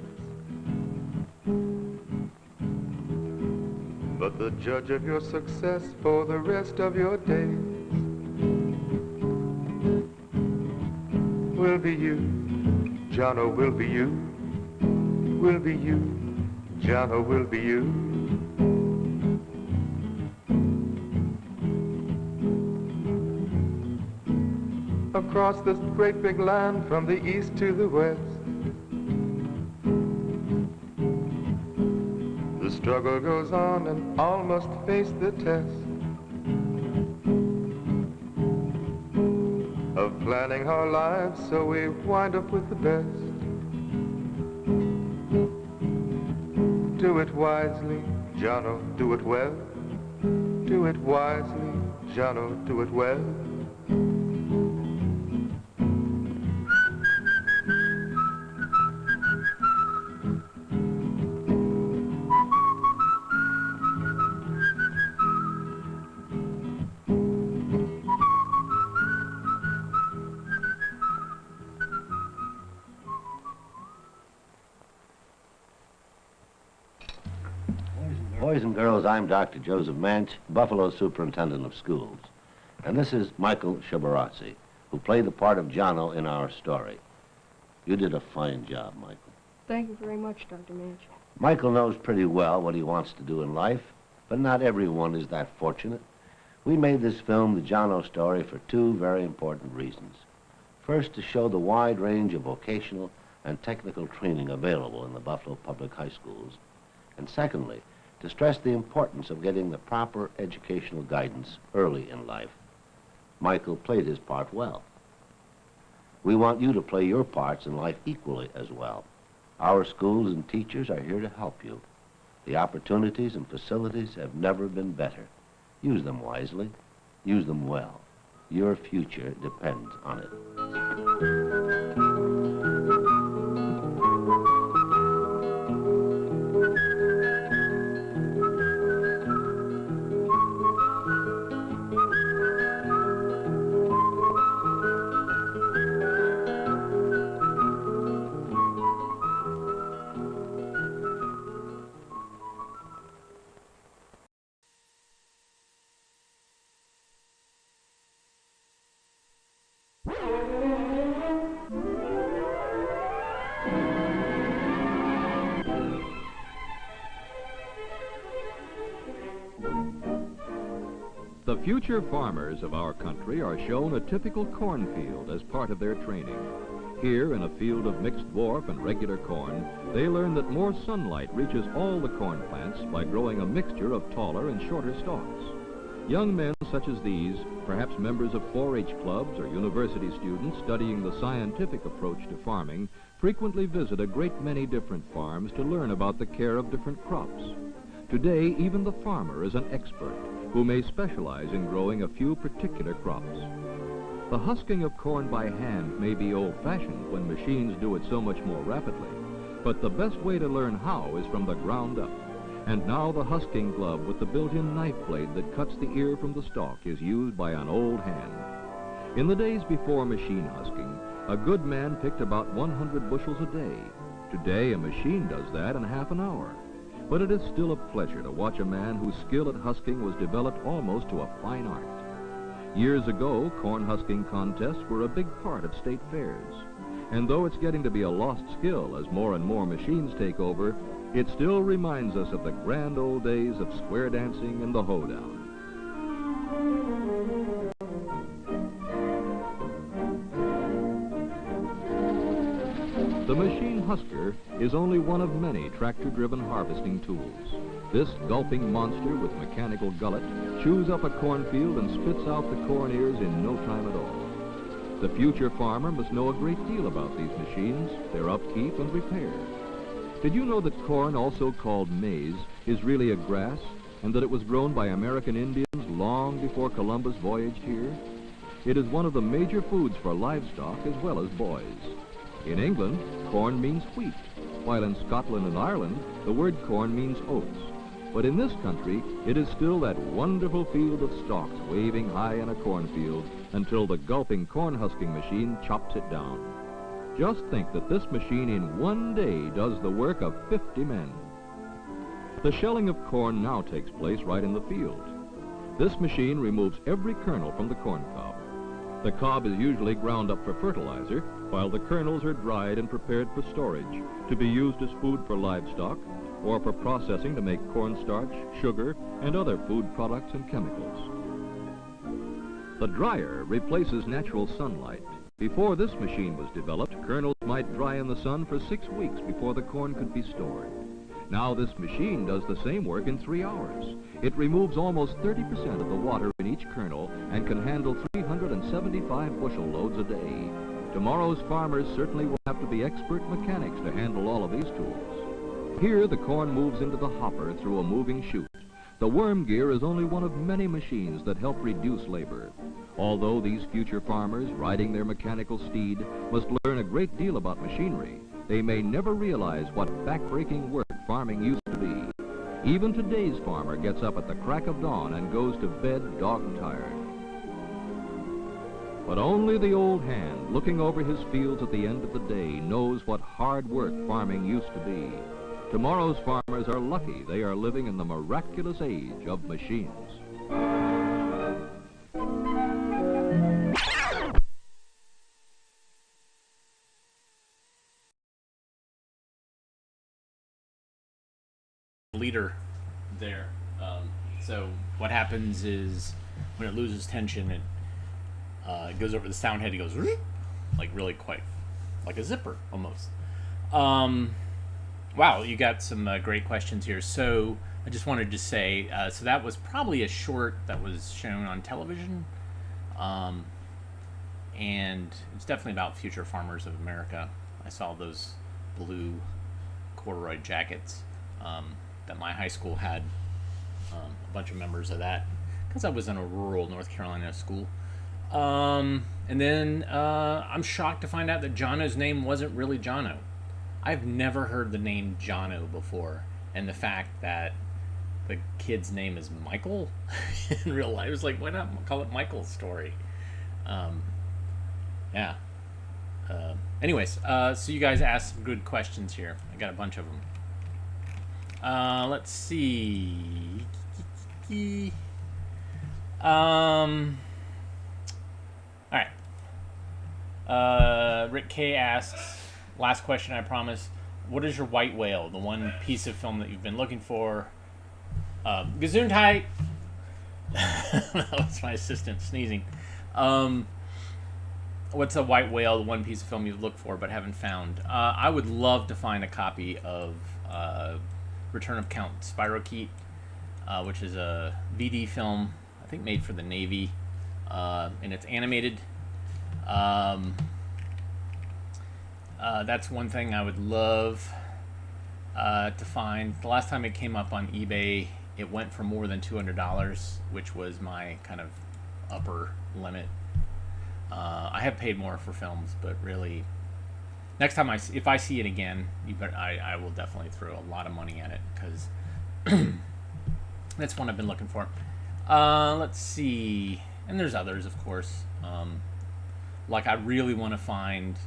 But the judge of your success for the rest of your days will be you, Jono will be you, will be you, Jono will be you. Across this great big land from the east to the west, the struggle goes on and all must face the test of planning our lives so we wind up with the best. Do it wisely, Jono, do it well. Do it wisely, Jono, do it well. Boys and girls, I'm Dr. Joseph Manch, Buffalo Superintendent of Schools. And this is Michael Shabarazzi, who played the part of Jono in our story. You did a fine job, Michael. Thank you very much, Dr. Manch. Michael knows pretty well what he wants to do in life, but not everyone is that fortunate. We made this film, the Jono story, for two very important reasons. First, to show the wide range of vocational and technical training available in the Buffalo Public High Schools. And secondly, to stress the importance of getting the proper educational guidance early in life. Michael played his part well. We want you to play your parts in life equally as well. Our schools and teachers are here to help you. The opportunities and facilities have never been better. Use them wisely. Use them well. Your future depends on it. The future farmers of our country are shown a typical cornfield as part of their training. Here, in a field of mixed dwarf and regular corn, they learn that more sunlight reaches all the corn plants by growing a mixture of taller and shorter stalks. Young men such as these, perhaps members of 4-H clubs or university students studying the scientific approach to farming, frequently visit a great many different farms to learn about the care of different crops. Today, even the farmer is an expert who may specialize in growing a few particular crops. The husking of corn by hand may be old-fashioned when machines do it so much more rapidly, but the best way to learn how is from the ground up. And now the husking glove with the built-in knife blade that cuts the ear from the stalk is used by an old hand. In the days before machine husking, A good man picked about 100 bushels a day. Today, a machine does that in half an hour. But it is still a pleasure to watch a man whose skill at husking was developed almost to a fine art. Years ago, corn husking contests were a big part of state fairs. And though it's getting to be a lost skill as more and more machines take over, it still reminds us of the grand old days of square dancing and the hoedown. The machine husker is only one of many tractor-driven harvesting tools. This gulping monster with mechanical gullet chews up a cornfield and spits out the corn ears in no time at all. The future farmer must know a great deal about these machines, their upkeep and repair. Did you know that corn, also called maize, is really a grass, and that it was grown by American Indians long before Columbus voyaged here? It is one of the major foods for livestock as well as boys. In England, corn means wheat, while in Scotland and Ireland, the word corn means oats. But in this country, it is still that wonderful field of stalks waving high in a cornfield until the gulping corn-husking machine chops it down. Just think that this machine in one day does the work of 50 men. The shelling of corn now takes place right in the field. This machine removes every kernel from the corn cob. The cob is usually ground up for fertilizer, while the kernels are dried and prepared for storage, to be used as food for livestock, or for processing to make cornstarch, sugar, and other food products and chemicals. The dryer replaces natural sunlight. Before this machine was developed, kernels might dry in the sun for 6 weeks before the corn could be stored. Now this machine does the same work in 3 hours. It removes almost 30% of the water in each kernel and can handle 375 bushel loads a day. Tomorrow's farmers certainly will have to be expert mechanics to handle all of these tools. Here, the corn moves into the hopper through a moving chute. The worm gear is only one of many machines that help reduce labor. Although these future farmers, riding their mechanical steed, must learn a great deal about machinery, they may never realize what back-breaking work farming used to be. Even today's farmer gets up at the crack of dawn and goes to bed dog-tired. But only the old hand, looking over his fields at the end of the day, knows what hard work farming used to be. Tomorrow's farmers are lucky they are living in the miraculous age of machines. Leader there. So what happens is when it loses tension, it goes over the sound head. It goes like really quite like a zipper almost. Wow, you got some great questions here. So I just wanted to say, so that was probably a short that was shown on television, and it's definitely about future farmers of America. I saw those blue corduroy jackets that my high school had, a bunch of members of that, because I was in a rural North Carolina school. And then I'm shocked to find out that Jono's name wasn't really Jono. I've never heard the name Jono before, and the fact that the kid's name is Michael in real life, I was like, why not call it Michael's story? Yeah. Anyways, so you guys asked some good questions here. I got a bunch of them. Let's see. All right. Rick K asks, last question, I promise. What is your white whale? The one piece of film that you've been looking for. Gesundheit. That was my assistant sneezing. What's a white whale? The one piece of film you've looked for but haven't found. I would love to find a copy of Return of Count Spirochete, which is a VD film, I think made for the Navy, and it's animated. That's one thing I would love to find. The last time it came up on eBay, it went for more than $200, which was my kind of upper limit. I have paid more for films, but really, next time if I see it again, I will definitely throw a lot of money at it, because that's one I've been looking for. Let's see, and there's others, of course. Like, I really want to find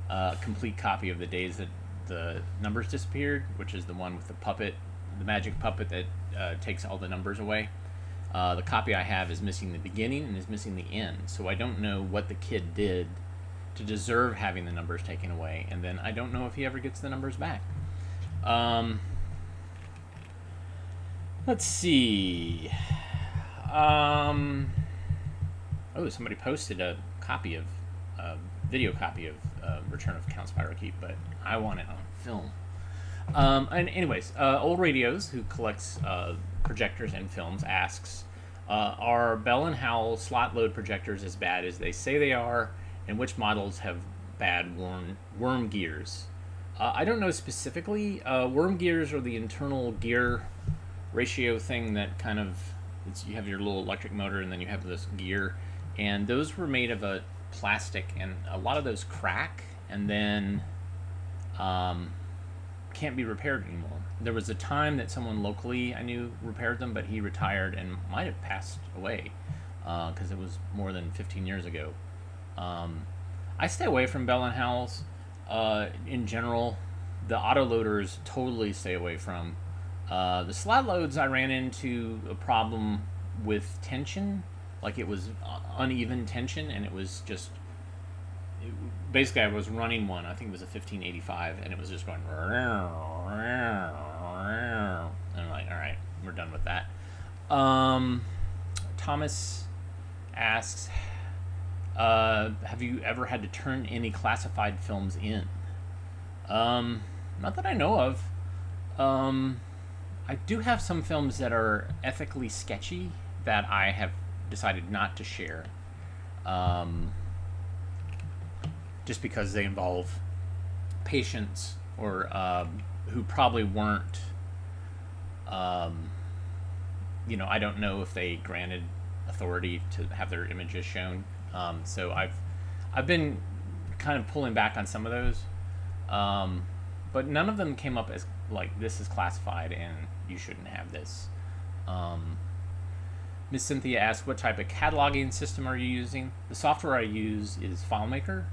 a complete copy of The Days That the Numbers Disappeared, which is the one with the puppet, the magic puppet that takes all the numbers away. The copy I have is missing the beginning and is missing the end, so I don't know what the kid did to deserve having the numbers taken away, and then I don't know if he ever gets the numbers back. Let's see. Oh, somebody posted a video copy of Return of Count Spyrokeep, but I want it on film. And anyways, Old Radios, who collects projectors and films, asks, are Bell and Howell slot load projectors as bad as they say they are, and which models have bad worm gears? I don't know specifically. Worm gears are the internal gear ratio thing that kind of, you have your little electric motor and then you have this gear, and those were made of a plastic, and a lot of those crack and then can't be repaired anymore. There was a time that someone locally I knew repaired them, but he retired and might have passed away because it was more than 15 years ago. I stay away from Bell and Howells in general. The autoloaders totally stay away from. The slot loads, I ran into a problem with tension, like it was uneven tension, and it was just, basically I was running one, I think it was a 1585, and it was just going, and I'm like, alright, we're done with that. Thomas asks, have you ever had to turn any classified films in? Not that I know of. I do have some films that are ethically sketchy that I have decided not to share, just because they involve patients or who probably weren't, I don't know if they granted authority to have their images shown. So I've been kind of pulling back on some of those, but none of them came up as like, this is classified and you shouldn't have this. Miss Cynthia asked, what type of cataloging system are you using? The software I use is FileMaker,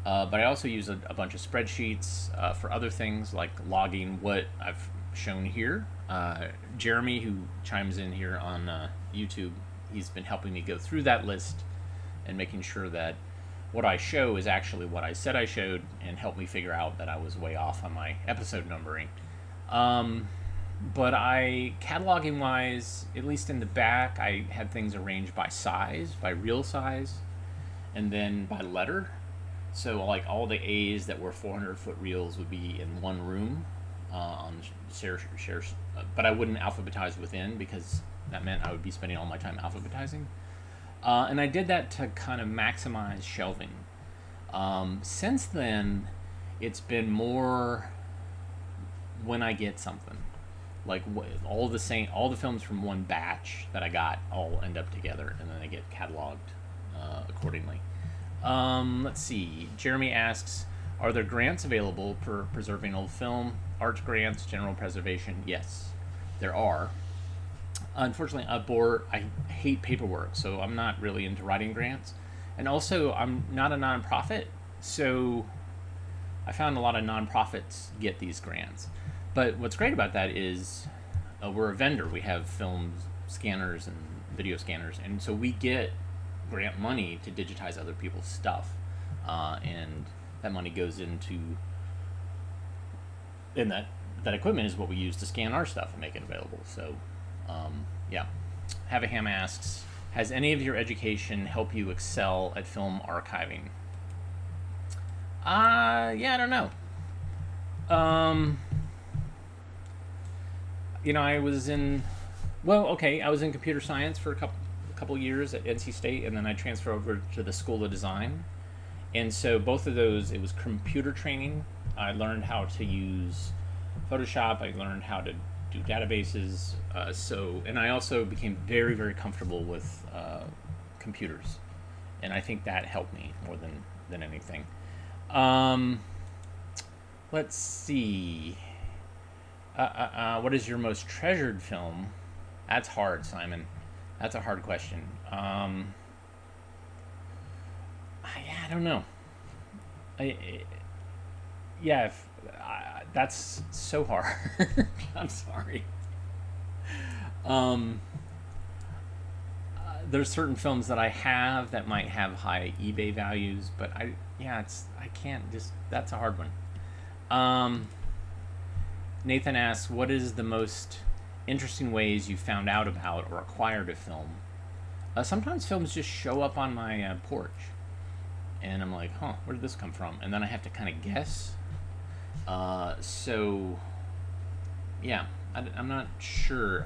but I also use a bunch of spreadsheets for other things like logging what I've shown here. Jeremy, who chimes in here on YouTube, he's been helping me go through that list and making sure that what I show is actually what I said I showed, and help me figure out that I was way off on my episode numbering. But cataloging wise, at least in the back, I had things arranged by size, by real size, and then by letter. So like all the A's that were 400-foot reels would be in one room on shares, but I wouldn't alphabetize within, because that meant I would be spending all my time alphabetizing. And I did that to kind of maximize shelving. Since then, it's been more when I get something. Like all the films from one batch that I got all end up together, and then they get cataloged accordingly. Let's see. Jeremy asks, are there grants available for preserving old film? Art grants, general preservation? Yes, there are. Unfortunately, I hate paperwork, so I'm not really into writing grants. And also, I'm not a nonprofit, so I found a lot of nonprofits get these grants. But what's great about that is we're a vendor. We have film scanners and video scanners, and so we get grant money to digitize other people's stuff. And that money goes into, and that equipment is what we use to scan our stuff and make it available. So, yeah. Havaham asks, has any of your education helped you excel at film archiving? Yeah, I don't know. I was in computer science for a couple years at NC State, and then I transferred over to the School of Design. And so both of those, it was computer training. I learned how to use Photoshop. I learned how to do databases. And I also became very, very comfortable with computers. And I think that helped me more than anything. Let's see. What is your most treasured film? That's hard, Simon. That's a hard question. I don't know. Yeah, that's so hard. I'm sorry. There's certain films that I have that might have high eBay values, but I can't just. That's a hard one. Nathan asks, what is the most interesting ways you found out about or acquired a film? Sometimes films just show up on my porch, and I'm like, huh, where did this come from? And then I have to kind of guess. So, yeah, I'm not sure.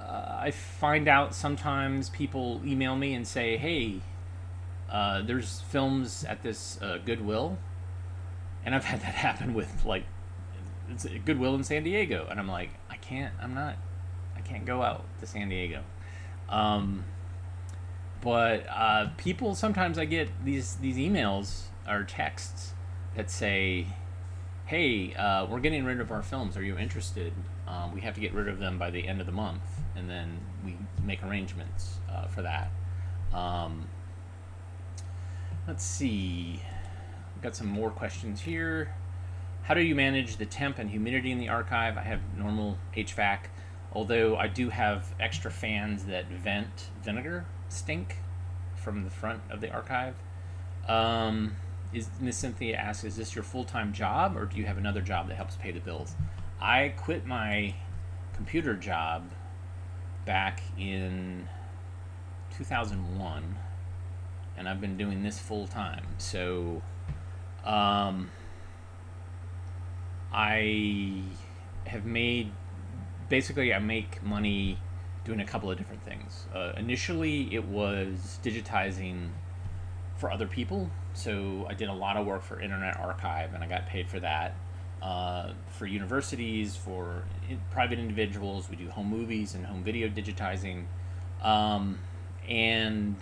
I find out sometimes people email me and say, hey, there's films at this Goodwill. And I've had that happen with, like, it's Goodwill in San Diego. And I'm like, I can't go out to San Diego. But people, sometimes I get these emails or texts that say, hey, we're getting rid of our films. Are you interested? We have to get rid of them by the end of the month. And then we make arrangements for that. Let's see. We've got some more questions here. How do you manage the temp and humidity in the archive? I have normal HVAC, although I do have extra fans that vent vinegar stink from the front of the archive. Miss Cynthia asks, is this your full-time job, or do you have another job that helps pay the bills? I quit my computer job back in 2001, and I've been doing this full-time. So I have made, basically I make money doing a couple of different things. Initially it was digitizing for other people, so I did a lot of work for Internet Archive and I got paid for that. For universities, for private individuals, we do home movies and home video digitizing. And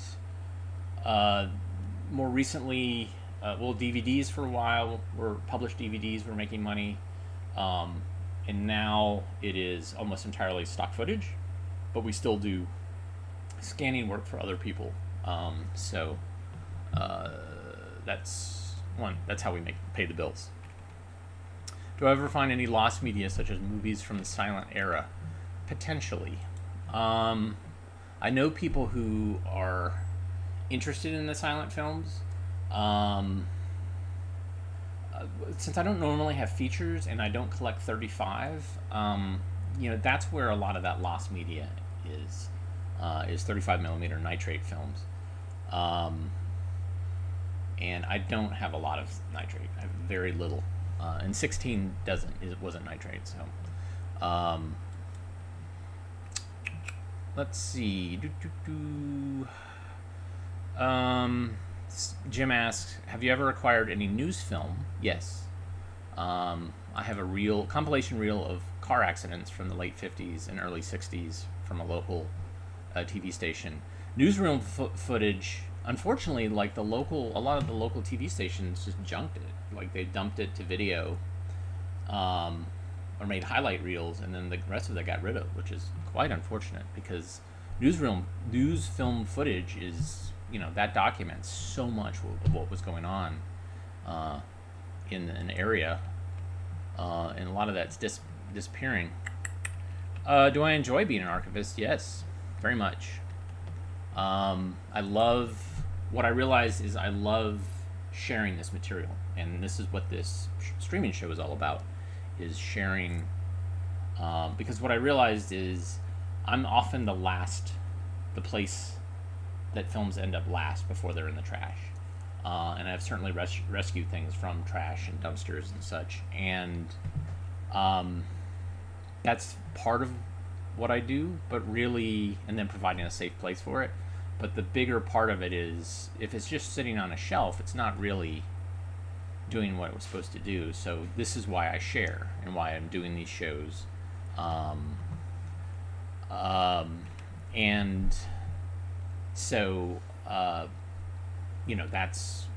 more recently, DVDs for a while were published DVDs were making money, and now it is almost entirely stock footage, but we still do scanning work for other people. So that's how we pay the bills. Do I ever find any lost media, such as movies from the silent era? Potentially. I know people who are interested in the silent films. Since I don't normally have features and I don't collect 35, that's where a lot of that lost media is 35mm nitrate films. And I don't have a lot of nitrate. I have very little. And 16 wasn't nitrate, so. Let's see. Jim asks, have you ever acquired any news film? Yes. I have a compilation reel of car accidents from the late 50s and early 60s from a local TV station. Newsroom footage, unfortunately, like a lot of the local TV stations just junked it. Like they dumped it to video, or made highlight reels, and then the rest of it got rid of, which is quite unfortunate because news film footage is, that documents so much of what was going on in an area, and a lot of that's disappearing. Do I enjoy being an archivist? Yes, very much. What I realize is I love sharing this material, and this is what this streaming show is all about, is sharing, because what I realized is I'm often the place that films end up last before they're in the trash, and I've certainly rescued things from trash and dumpsters and such, and that's part of what I do, but really, and then providing a safe place for it. But the bigger part of it is, if it's just sitting on a shelf, it's not really doing what it was supposed to do. So this is why I share and why I'm doing these shows. And so, that's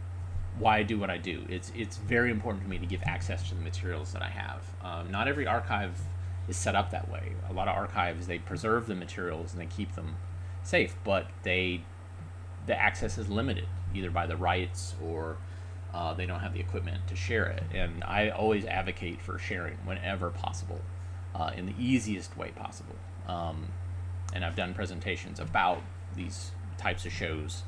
why I do what I do. It's very important to me to give access to the materials that I have. Not every archive is set up that way. A lot of archives, they preserve the materials and they keep them safe, but they the access is limited, either by the rights or they don't have the equipment to share it. And I always advocate for sharing whenever possible, in the easiest way possible. And I've done presentations about these types of shows.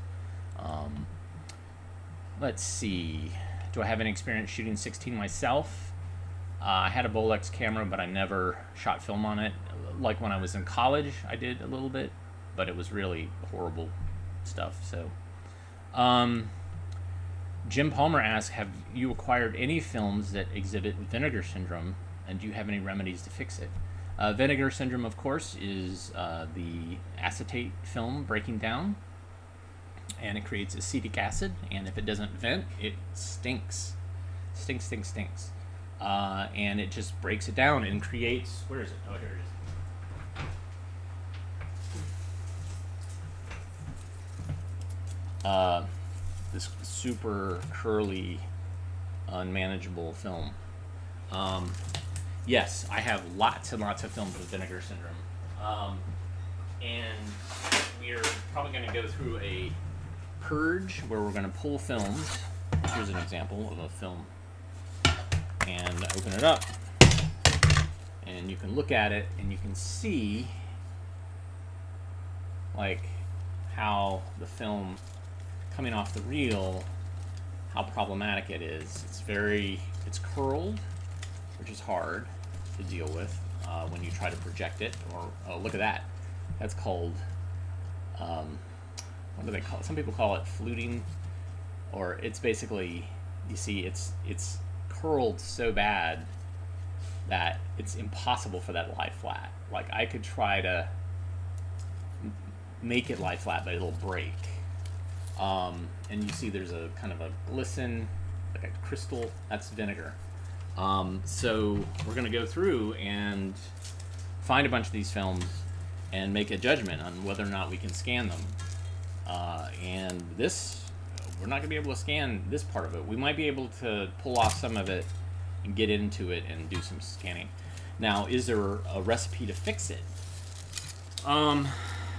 Let's see. Do I have any experience shooting 16 myself? I had a Bolex camera, but I never shot film on it. Like when I was in college, I did a little bit, but it was really horrible stuff. So, Jim Palmer asks, have you acquired any films that exhibit vinegar syndrome, and do you have any remedies to fix it? Vinegar syndrome, of course, is the acetate film breaking down, and it creates acetic acid, and if it doesn't vent, it stinks. Stinks. And it just breaks it down and creates, where is it? Oh, here it is. This super curly, unmanageable film. Yes, I have lots and lots of films with vinegar syndrome. And we're probably going to go through a purge where we're going to pull films. Here's an example of a film. And open it up. And you can look at it and you can see like how the film coming off the reel, how problematic it is. It's curled, which is hard to deal with when you try to project it. Or oh, look at that. That's called, what do they call it? Some people call it fluting, or it's basically, you see, it's curled so bad that it's impossible for that to lie flat. Like I could try to make it lie flat, but it'll break. And you see there's a kind of a glisten, like a crystal, that's vinegar. So we're going to go through and find a bunch of these films and make a judgment on whether or not we can scan them. And this, we're not going to be able to scan this part of it. We might be able to pull off some of it and get into it and do some scanning. Now, is there a recipe to fix it?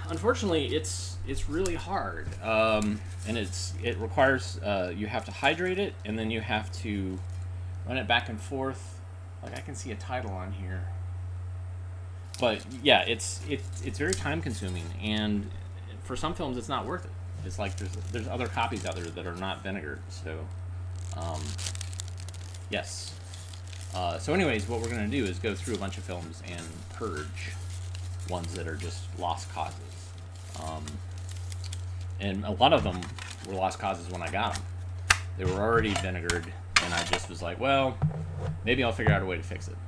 Unfortunately, it's really hard, and it requires you have to hydrate it, and then you have to run it back and forth. Like I can see a title on here, but yeah, it's very time consuming, and for some films, it's not worth it. It's like there's other copies out there that are not vinegared. So, yes. So anyways, what we're going to do is go through a bunch of films and purge ones that are just lost causes. And a lot of them were lost causes when I got them. They were already vinegared, and I just was like, well, maybe I'll figure out a way to fix it.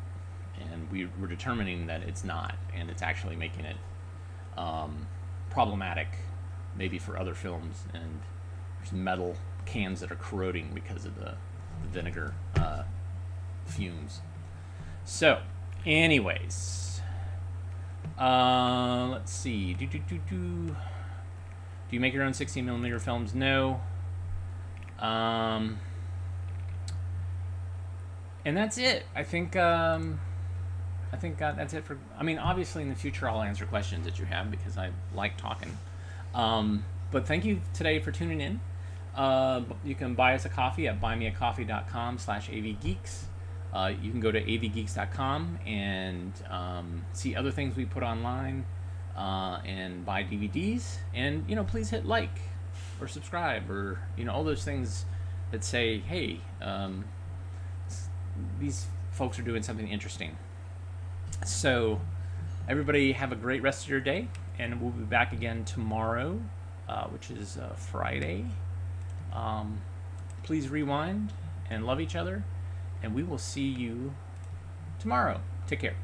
And we were determining that it's not, and it's actually making it problematic, maybe for other films, and there's metal cans that are corroding because of the vinegar fumes. So, anyways, let's see. Do you make your own 16mm films? No. And that's it. I think that's it for. I mean, obviously, in the future, I'll answer questions that you have because I like talking. But thank you today for tuning in. You can buy us a coffee at buymeacoffee.com/avgeeks. You can go to avgeeks.com and see other things we put online and buy DVDs. And, please hit like or subscribe or, all those things that say, hey, these folks are doing something interesting. So, everybody have a great rest of your day, and we'll be back again tomorrow, which is Friday. Please rewind and love each other, and we will see you tomorrow. Take care.